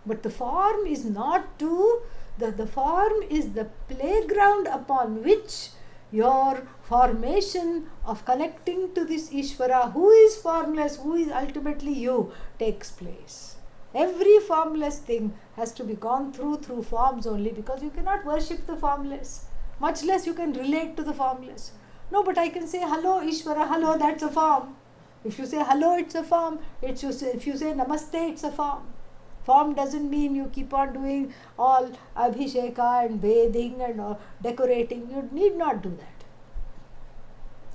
But the form is not the form is the playground upon which your formation of connecting to this Ishvara, who is formless, who is ultimately you, takes place. Every formless thing has to be gone through forms only, because you cannot worship the formless, much less you can relate to the formless. No, but I can say, hello Ishvara, hello, that's a form. If you say hello, it's a form. If you say namaste, it's a form. Form doesn't mean you keep on doing all abhisheka and bathing and decorating. You need not do that.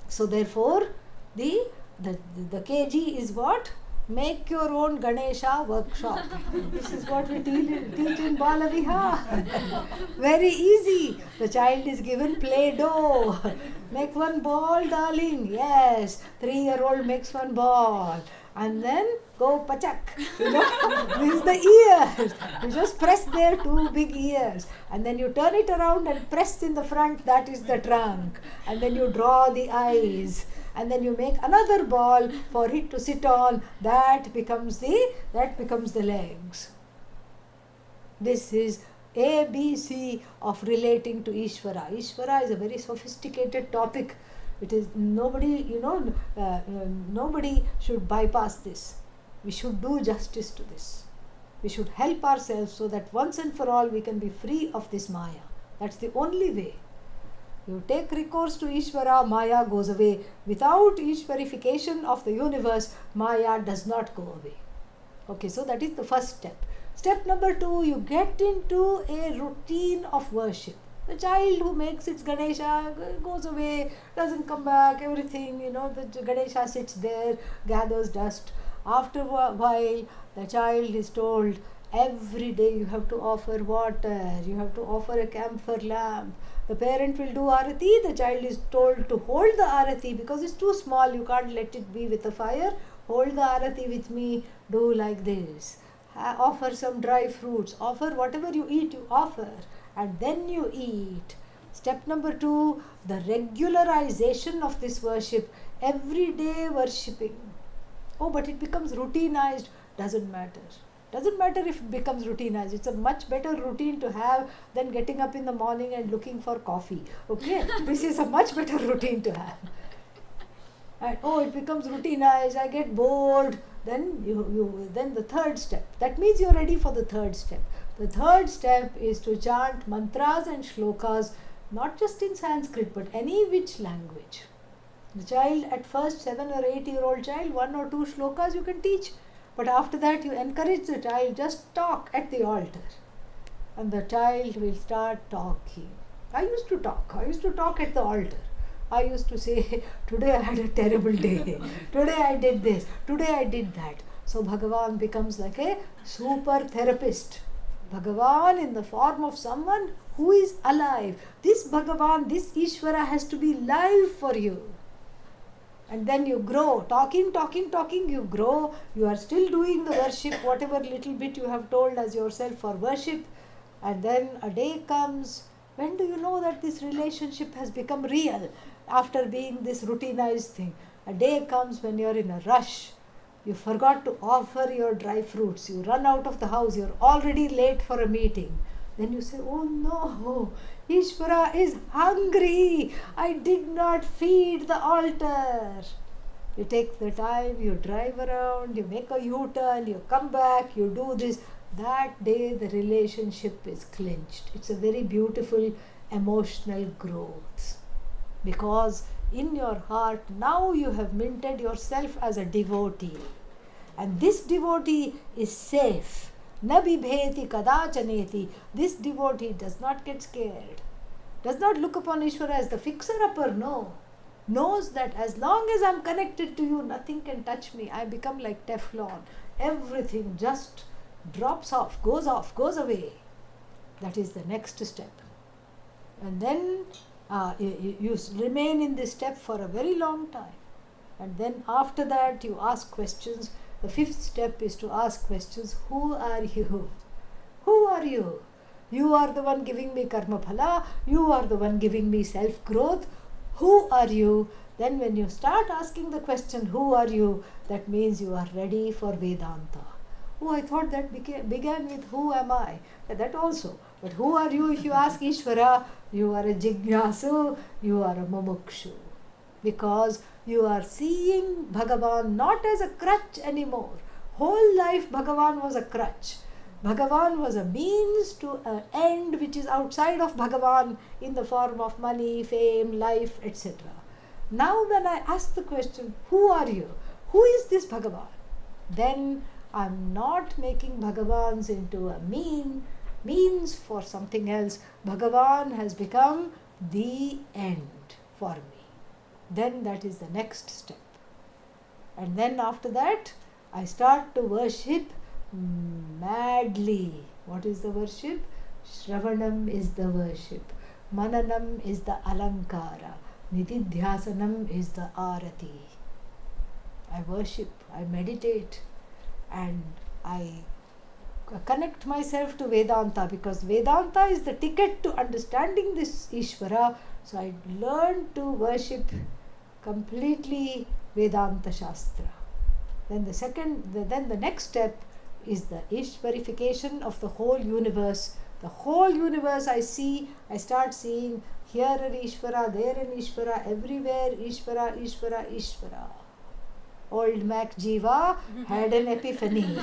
So therefore, the KG is what? Make your own Ganesha workshop. This is what we teach in Balaviha. Very easy. The child is given Play-Doh. Make one ball, darling. Yes. 3-year-old makes one ball. And then go pachak. This is the ears. You just press their 2 big ears. And then you turn it around and press in the front. That is the trunk. And then you draw the eyes. And then you make another ball for it to sit on. That becomes the legs. This is ABC of relating to Ishvara. Ishvara is a very sophisticated topic. It is nobody should bypass this. We should do justice to this. We should help ourselves so that once and for all we can be free of this Maya. That's the only way. You take recourse to Ishvara, Maya goes away. Without Ishvarification of the universe, Maya does not go away. Okay, so that is the first step. Step number 2, you get into a routine of worship. The child who makes its Ganesha goes away, doesn't come back, everything, the Ganesha sits there, gathers dust. After a while, the child is told, every day you have to offer water, you have to offer a camphor lamp. The parent will do arati, the child is told to hold the arati because it's too small, you can't let it be with the fire. Hold the arati with me, do like this. Offer some dry fruits, offer whatever you eat, you offer. And then you eat. Step number 2, the regularization of this worship, everyday worshipping. Oh, but it becomes routinized. Doesn't matter. Doesn't matter if it becomes routinized. It's a much better routine to have than getting up in the morning and looking for coffee. Okay, this is a much better routine to have. And it becomes routinized. I get bored. Then then the third step. That means you're ready for the third step. The third step is to chant mantras and shlokas, not just in Sanskrit, but any which language. The child at first, 7 or 8-year-old child, 1 or 2 shlokas you can teach. But after that you encourage the child, just talk at the altar. And the child will start talking. I used to talk. I used to talk at the altar. I used to say, today I had a terrible day. Today I did this. Today I did that. So Bhagavan becomes like a super therapist. Bhagavan in the form of someone who is alive. This Bhagavan, this Ishvara has to be live for you. And then you grow. Talking, you grow. You are still doing the worship, whatever little bit you have told as yourself for worship. And then a day comes. When do you know that this relationship has become real after being this routinized thing? A day comes when you're in a rush. You forgot to offer your dry fruits. You run out of the house. You're already late for a meeting. Then you say, oh no, Ishvara is hungry. I did not feed the altar. You take the time, you drive around, you make a U-turn, you come back, you do this. That day the relationship is clinched. It's a very beautiful emotional growth. Because in your heart now you have minted yourself as a devotee. And this devotee is safe. Na bibheti kadachaneti. This devotee does not get scared. Does not look upon Ishvara as the fixer-upper, no. Knows that as long as I'm connected to you, nothing can touch me. I become like Teflon. Everything just drops off, goes away. That is the next step. And then you remain in this step for a very long time. And then after that you ask questions. The fifth step is to ask questions. Who are you? Who are you? You are the one giving me karma phala. You are the one giving me self-growth. Who are you? Then when you start asking the question, who are you? That means you are ready for Vedanta. Oh, I thought that began with who am I? That also. But who are you? If you ask Ishvara, you are a jignasu, you are a mumukshu. Because you are seeing Bhagavan not as a crutch anymore. Whole life Bhagavan was a crutch. Bhagavan was a means to an end which is outside of Bhagavan in the form of money, fame, life, etc. Now when I ask the question, who are you? Who is this Bhagavan? Then I am not making Bhagavans into a means for something else. Bhagavan has become the end for me. Then that is the next step. And then after that, I start to worship madly. What is the worship? Shravanam is the worship. Mananam is the alankara. Nididhyasanam is the arati. I worship, I meditate, and I connect myself to Vedanta, because Vedanta is the ticket to understanding this Ishvara. So I learn to worship completely Vedanta Shastra. Then the next step is the Ishvarification of the whole universe. The whole universe I start seeing here an Ishvara, there an Ishvara, everywhere Ishvara, Ishvara, Ishvara. Old Mac Jiva had an epiphany.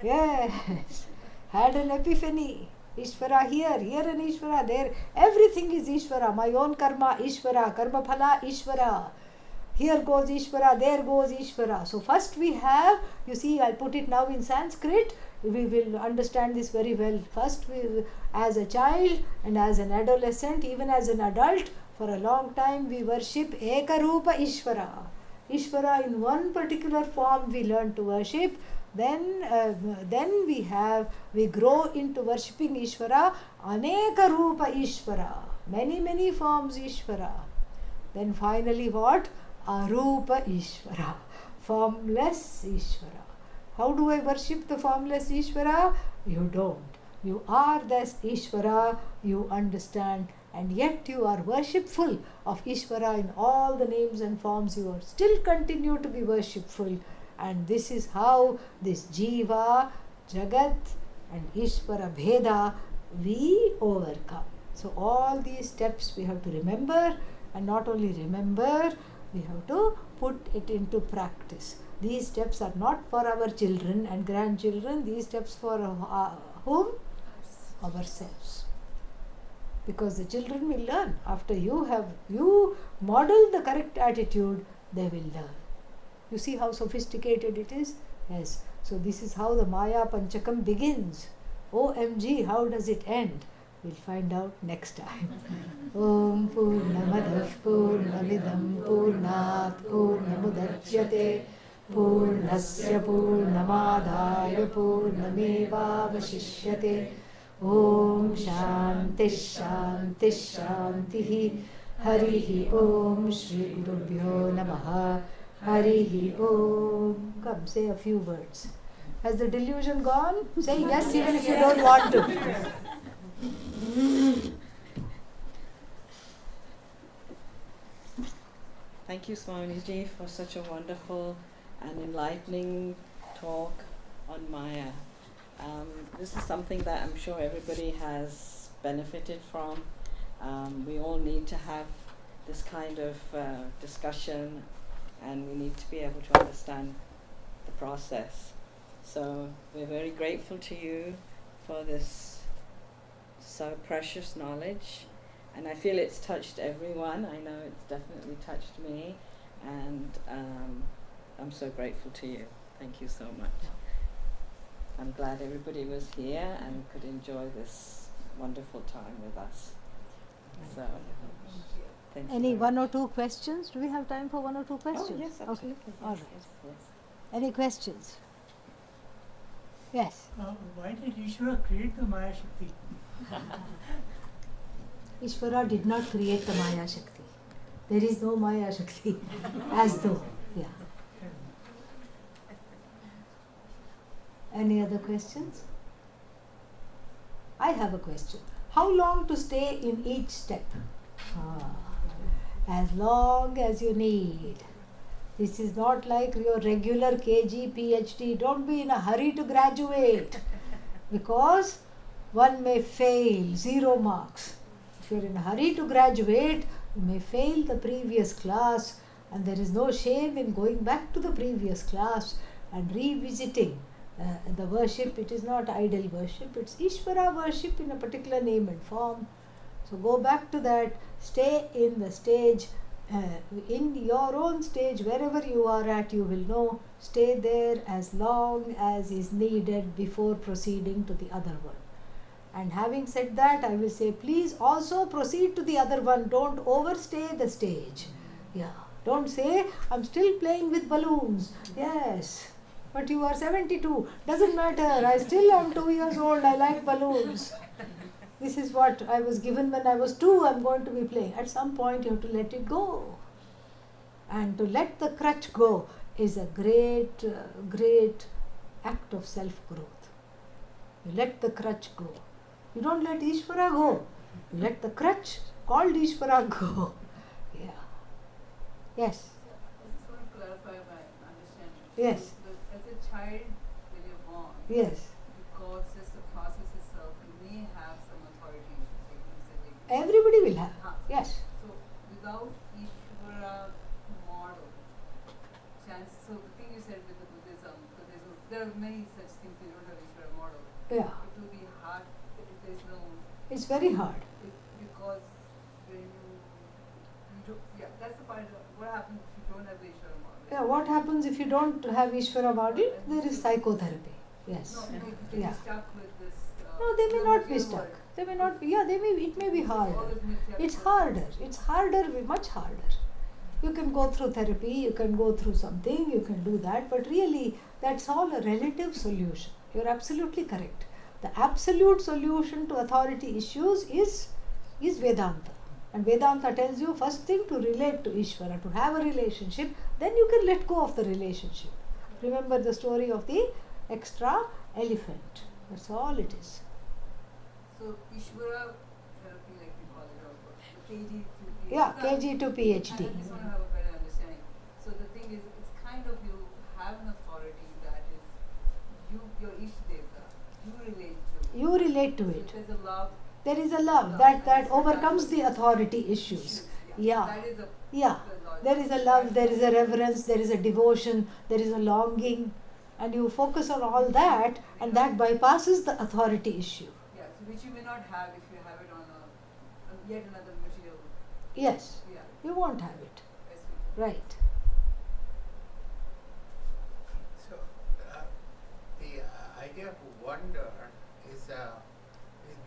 Yes, had an epiphany. Ishvara here an Ishvara, there. Everything is Ishvara. My own karma, Ishvara. Karma phala, Ishvara. Here goes Ishvara, there goes Ishvara. So first we have, you see, I'll put it now in Sanskrit. We will understand this very well. First, as a child and as an adolescent, even as an adult, for a long time we worship Ekarupa Ishvara. Ishvara in one particular form we learn to worship. Then we grow into worshipping Ishvara, Aneka Rupa Ishvara, many forms Ishvara. Then finally what? Arupa Ishvara, formless Ishvara. How do I worship the formless Ishvara? You don't. You are this Ishvara, you understand, and yet you are worshipful of Ishvara in all the names and forms. You are still continue to be worshipful. And this is how this Jiva, Jagat and Ishvara Bheda we overcome. So all these steps we have to remember, and not only remember, we have to put it into practice. These steps are not for our children and grandchildren, these steps for whom? Ourselves. Because the children will learn. After you model the correct attitude, they will learn. You see how sophisticated it is? Yes. So this is how the Mayapanchakam begins. OMG, how does it end? We'll find out next time. Om Purnamadah Purnamidam Purnat Purnamudachyate Purnasya Purnamadaya Purnamevavashishyate. Om Shanti Shanti Shanti. Harihi Om Shri Gurubhyo Namaha. Harihi Om. Come, say a few words. Has the delusion gone? Say yes even if you don't want to. Thank you, Swamiji, for such a wonderful and enlightening talk on Maya. This is something that I'm sure everybody has benefited from. We all need to have this kind of discussion, and we need to be able to understand the process. So we're very grateful to you for this so precious knowledge, and I feel it's touched everyone. I know it's definitely touched me, and I'm so grateful to you. Thank you so much. I'm glad everybody was here and could enjoy this wonderful time with us. So, thank you. Any very one or much. two questions? Do we have time for one or two questions? Oh, yes, Okay. absolutely. All Yes, right. yes. Any questions? Yes. Why did Ishvara create the Maya Shakti? Ishvara did not create the Maya Shakti. There is no Maya Shakti. As though. Yeah. Any other questions? I have a question. How long to stay in each step? As long as you need. This is not like your regular KG, PhD. Don't be in a hurry to graduate, because one may fail, 0 marks. If you're in a hurry to graduate, you may fail the previous class, and there is no shame in going back to the previous class and revisiting the worship. It is not idol worship, it's Ishvara worship in a particular name and form. So go back to that, stay in the stage, in your own stage, wherever you are at, you will know, stay there as long as is needed before proceeding to the other one. And having said that, I will say, please also proceed to the other one. Don't overstay the stage. Yeah. Don't say, I'm still playing with balloons. Yes. But you are 72. Doesn't matter. I still am 2 years old. I like balloons. This is what I was given when I was 2. I'm going to be playing. At some point, you have to let it go. And to let the crutch go is a great, great act of self-growth. You let the crutch go. You don't let Ishvara go. You let the crutch called Ishvara go. Yeah. Yes. I just want to clarify my understanding. Yes. So as a child, when you're born, Yes. because just the process itself, you may have some authority issues. Everybody will have. Yes. So without Ishvara model, so the thing you said with the Buddhism, so there are many such things they don't have Ishvara model. Yeah. It will be hard if there's no, It's very hard. because when you do, yeah, that's the part of what happens if you don't have the Ishvara model. Yeah. What happens if you don't have Ishvara model? There is psychotherapy. Yes. No, they Yeah. stuck with this. No, they may not be material stuck. world. They may not be. Yeah, they may. It may be harder. All this material It's world. harder. It's harder, much harder. You can go through therapy, you can go through something, you can do that, but really that's all a relative solution. You're absolutely correct. The absolute solution to authority issues is Vedanta. And Vedanta tells you first thing to relate to Ishvara, to have a relationship, then you can let go of the relationship. Remember the story of the extra elephant. That's all it is. So Ishvara therapy, like we call it, or the KG to Yeah, PhD. KG to I PhD. just want to have a better understanding. So the thing is, it's kind of you have an authority that is your Ishtadevta. You relate to. You relate to So it. there's a love. There is a love that overcomes the authority issues. Yeah. That is a Yeah. the logic. There is a love, there is a reverence, there is a devotion, there is a longing, and you focus on all that, and that bypasses the authority issue. Yeah, so which you may not have if you have it on yet another material. Yes, Yeah. you won't have it. I see. Right. So the idea of wonder is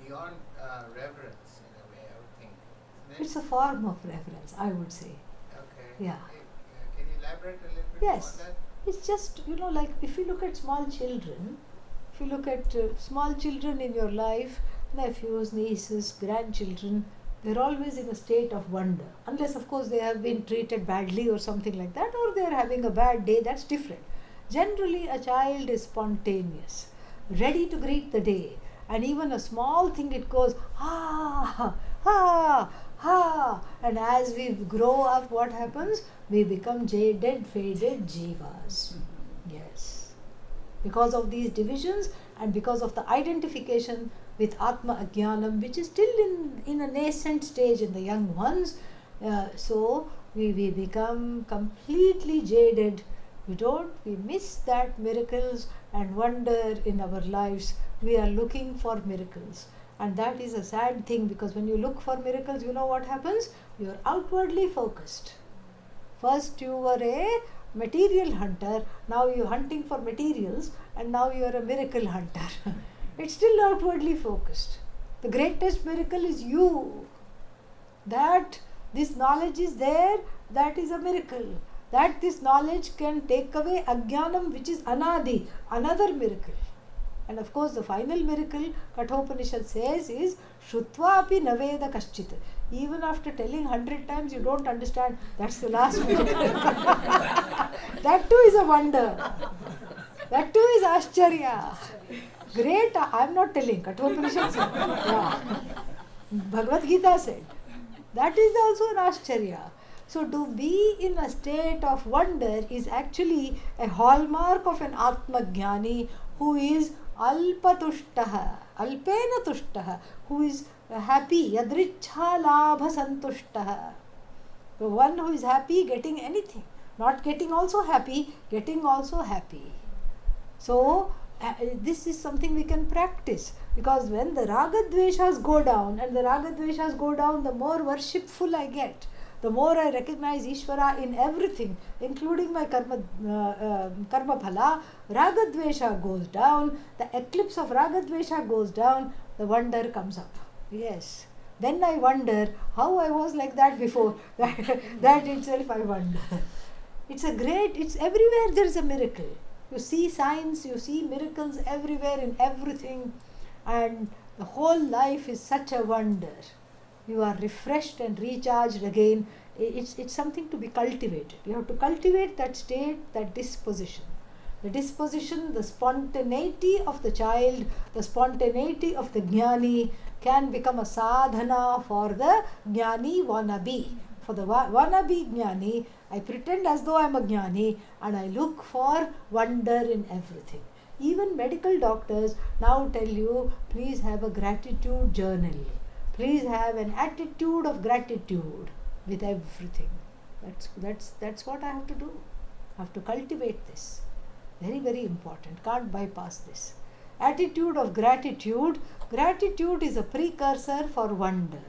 beyond reverence in a way, I would think. Isn't it? It's a form of reverence, I would say. Okay. Yeah. Can you elaborate a little bit Yes. on that? It's just, like if you look at small children, if you look at small children in your life, nephews, nieces, grandchildren, they're always in a state of wonder. Unless, of course, they have been treated badly or something like that, or they're having a bad day, that's different. Generally, a child is spontaneous, ready to greet the day. And even a small thing, it goes, ha, ha, ha. And as we grow up, what happens? We become jaded, faded jivas. Yes. Because of these divisions and because of the identification with Atma Ajnanam, which is still in a nascent stage in the young ones, so we become completely jaded. We miss that miracles and wonder in our lives. We are looking for miracles. And that is a sad thing, because when you look for miracles, you know what happens? You are outwardly focused. First you were a material hunter, now you are hunting for materials, and now you are a miracle hunter. It's still outwardly focused. The greatest miracle is you. That this knowledge is there, that is a miracle. That this knowledge can take away Ajnanam, which is Anadi, another miracle. And of course, the final miracle, Kathopanishad says, is Shrutva api naveda kaschit. Even after telling 100 times, you don't understand. That's the last miracle. That too is a wonder. That too is Ascharya. Great, I'm not telling. Kathopanishad said. Yeah. Bhagavad Gita said. That is also an Ascharya. So to be in a state of wonder is actually a hallmark of an Atmajnani who is alpatushtaha, alpena tushtaha, who is happy, yadrichha labha santushtaha. The one who is happy getting anything, not getting also happy, getting also happy. So this is something we can practice, because when the ragadveshas go down, and the ragadveshas go down, the more worshipful I get, the more I recognize Ishvara in everything, including my karma phala. Ragadvesha goes down, the eclipse of ragadvesha goes down, the wonder comes up. Yes. Then I wonder how I was like that before. That itself I wonder. It's everywhere there is a miracle. You see signs, you see miracles everywhere in everything, and the whole life is such a wonder. You are refreshed and recharged again. It's something to be cultivated. You have to cultivate that state, that disposition. The disposition, the spontaneity of the child, the spontaneity of the jnani can become a sadhana for the jnani wannabe. For the wannabe jnani, I pretend as though I am a jnani and I look for wonder in everything. Even medical doctors now tell you, please have a gratitude journal. Please have an attitude of gratitude with everything. That's what I have to do. I have to cultivate this. Very, very important. Can't bypass this. Attitude of gratitude. Gratitude is a precursor for wonder.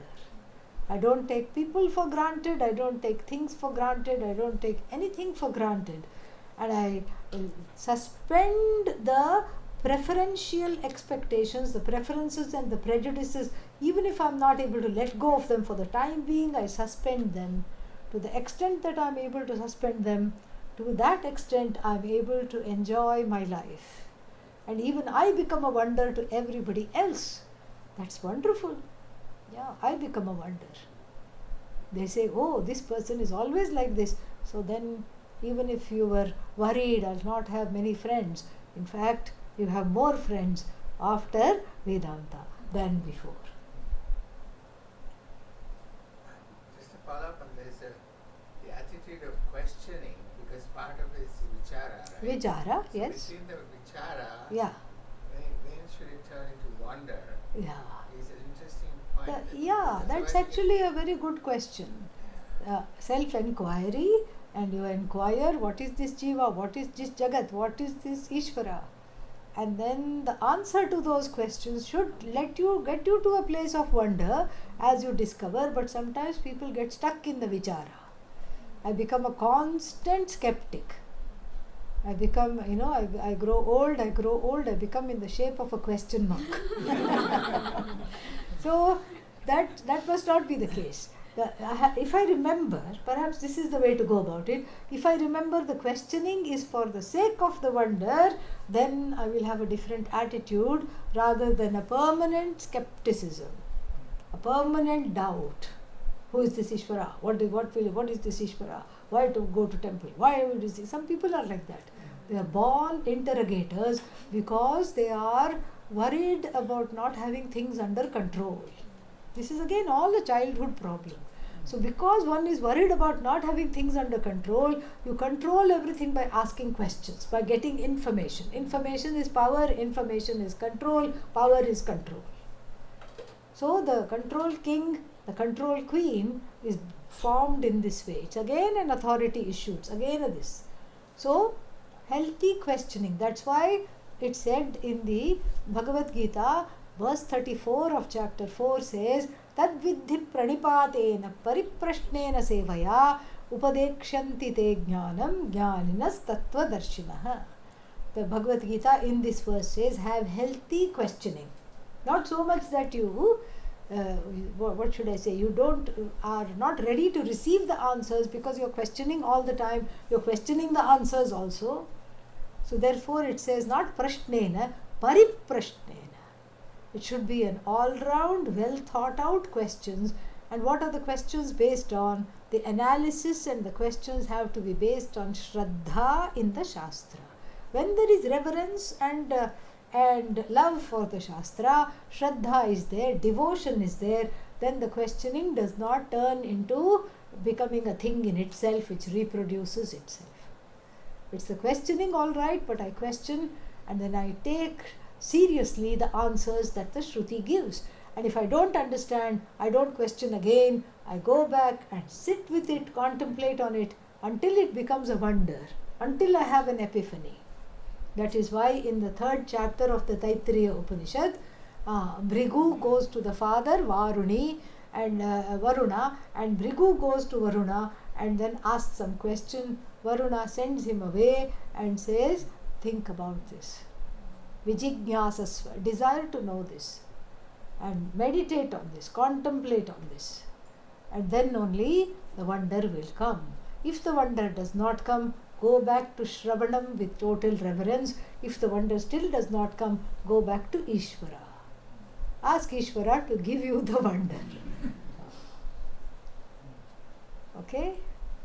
I don't take people for granted. I don't take things for granted. I don't take anything for granted. And I suspend the preferential expectations, the preferences and the prejudices. Even if I'm not able to let go of them for the time being, I suspend them. To the extent that I'm able to suspend them, to that extent I'm able to enjoy my life. And even I become a wonder to everybody else. That's wonderful. Yeah, I become a wonder. They say, oh, this person is always like this. So then, even if you were worried, I'll not have many friends. In fact, you have more friends after Vedanta than before. Just to follow up on this, the attitude of questioning, because part of it is vichara, right? Vichara, So yes. between the vichara, Yeah, when should it turn into wonder? yeah. Is an interesting point. Yeah, that's Otherwise actually a very good question. Self-enquiry, and you inquire, what is this jiva, what is this jagat, what is this Ishvara? And then the answer to those questions should get you to a place of wonder as you discover, but sometimes people get stuck in the vichara. I become a constant skeptic. I become, I grow old, I become in the shape of a question mark. So that must not be the case. If I remember, perhaps this is the way to go about it. If I remember the questioning is for the sake of the wonder, then I will have a different attitude rather than a permanent skepticism, a permanent doubt. Who is this Ishvara? What is this Ishvara? Why to go to temple? Why would you see? Some people are like that. They are born interrogators because they are worried about not having things under control. This is again all a childhood problem. So because one is worried about not having things under control, you control everything by asking questions, by getting information. Information is power, information is control, power is control. So the control king, the control queen is formed in this way. It's again an authority issue. It's again a this. So healthy questioning. That's why it said in the Bhagavad Gita, verse 34 of chapter 4 says, Tad vidhi pranipatena pariprashnena sevaya upadekshanti te jnanam jnaninas tattva darshinaha. The Bhagavad Gita in this verse says, have healthy questioning. Not so much that you, what should I say, you are not ready to receive the answers because you're questioning all the time, you're questioning the answers also. So therefore it says not prashnena, pariprashnena. It should be an all-round, well thought out questions. And what are the questions based on? The analysis and the questions have to be based on Shraddha in the Shastra. When there is reverence and love for the Shastra, Shraddha is there, devotion is there, then the questioning does not turn into becoming a thing in itself which reproduces itself. It's the questioning, all right, but I question and then I take seriously the answers that the Shruti gives. And if I don't understand, I don't question again. I go back and sit with it, contemplate on it until it becomes a wonder, until I have an epiphany. That is why in the 3rd chapter of the Taittiriya Upanishad, Bhrigu goes to the father Varuni and Varuna, and Bhrigu goes to Varuna and then asks some question. Varuna sends him away and says, think about this. Vijignyasasva, desire to know this and meditate on this, contemplate on this, and then only the wonder will come. If the wonder does not come, go back to Shravanam with total reverence. If the wonder still does not come, go back to Ishvara. Ask Ishvara to give you the wonder. Okay?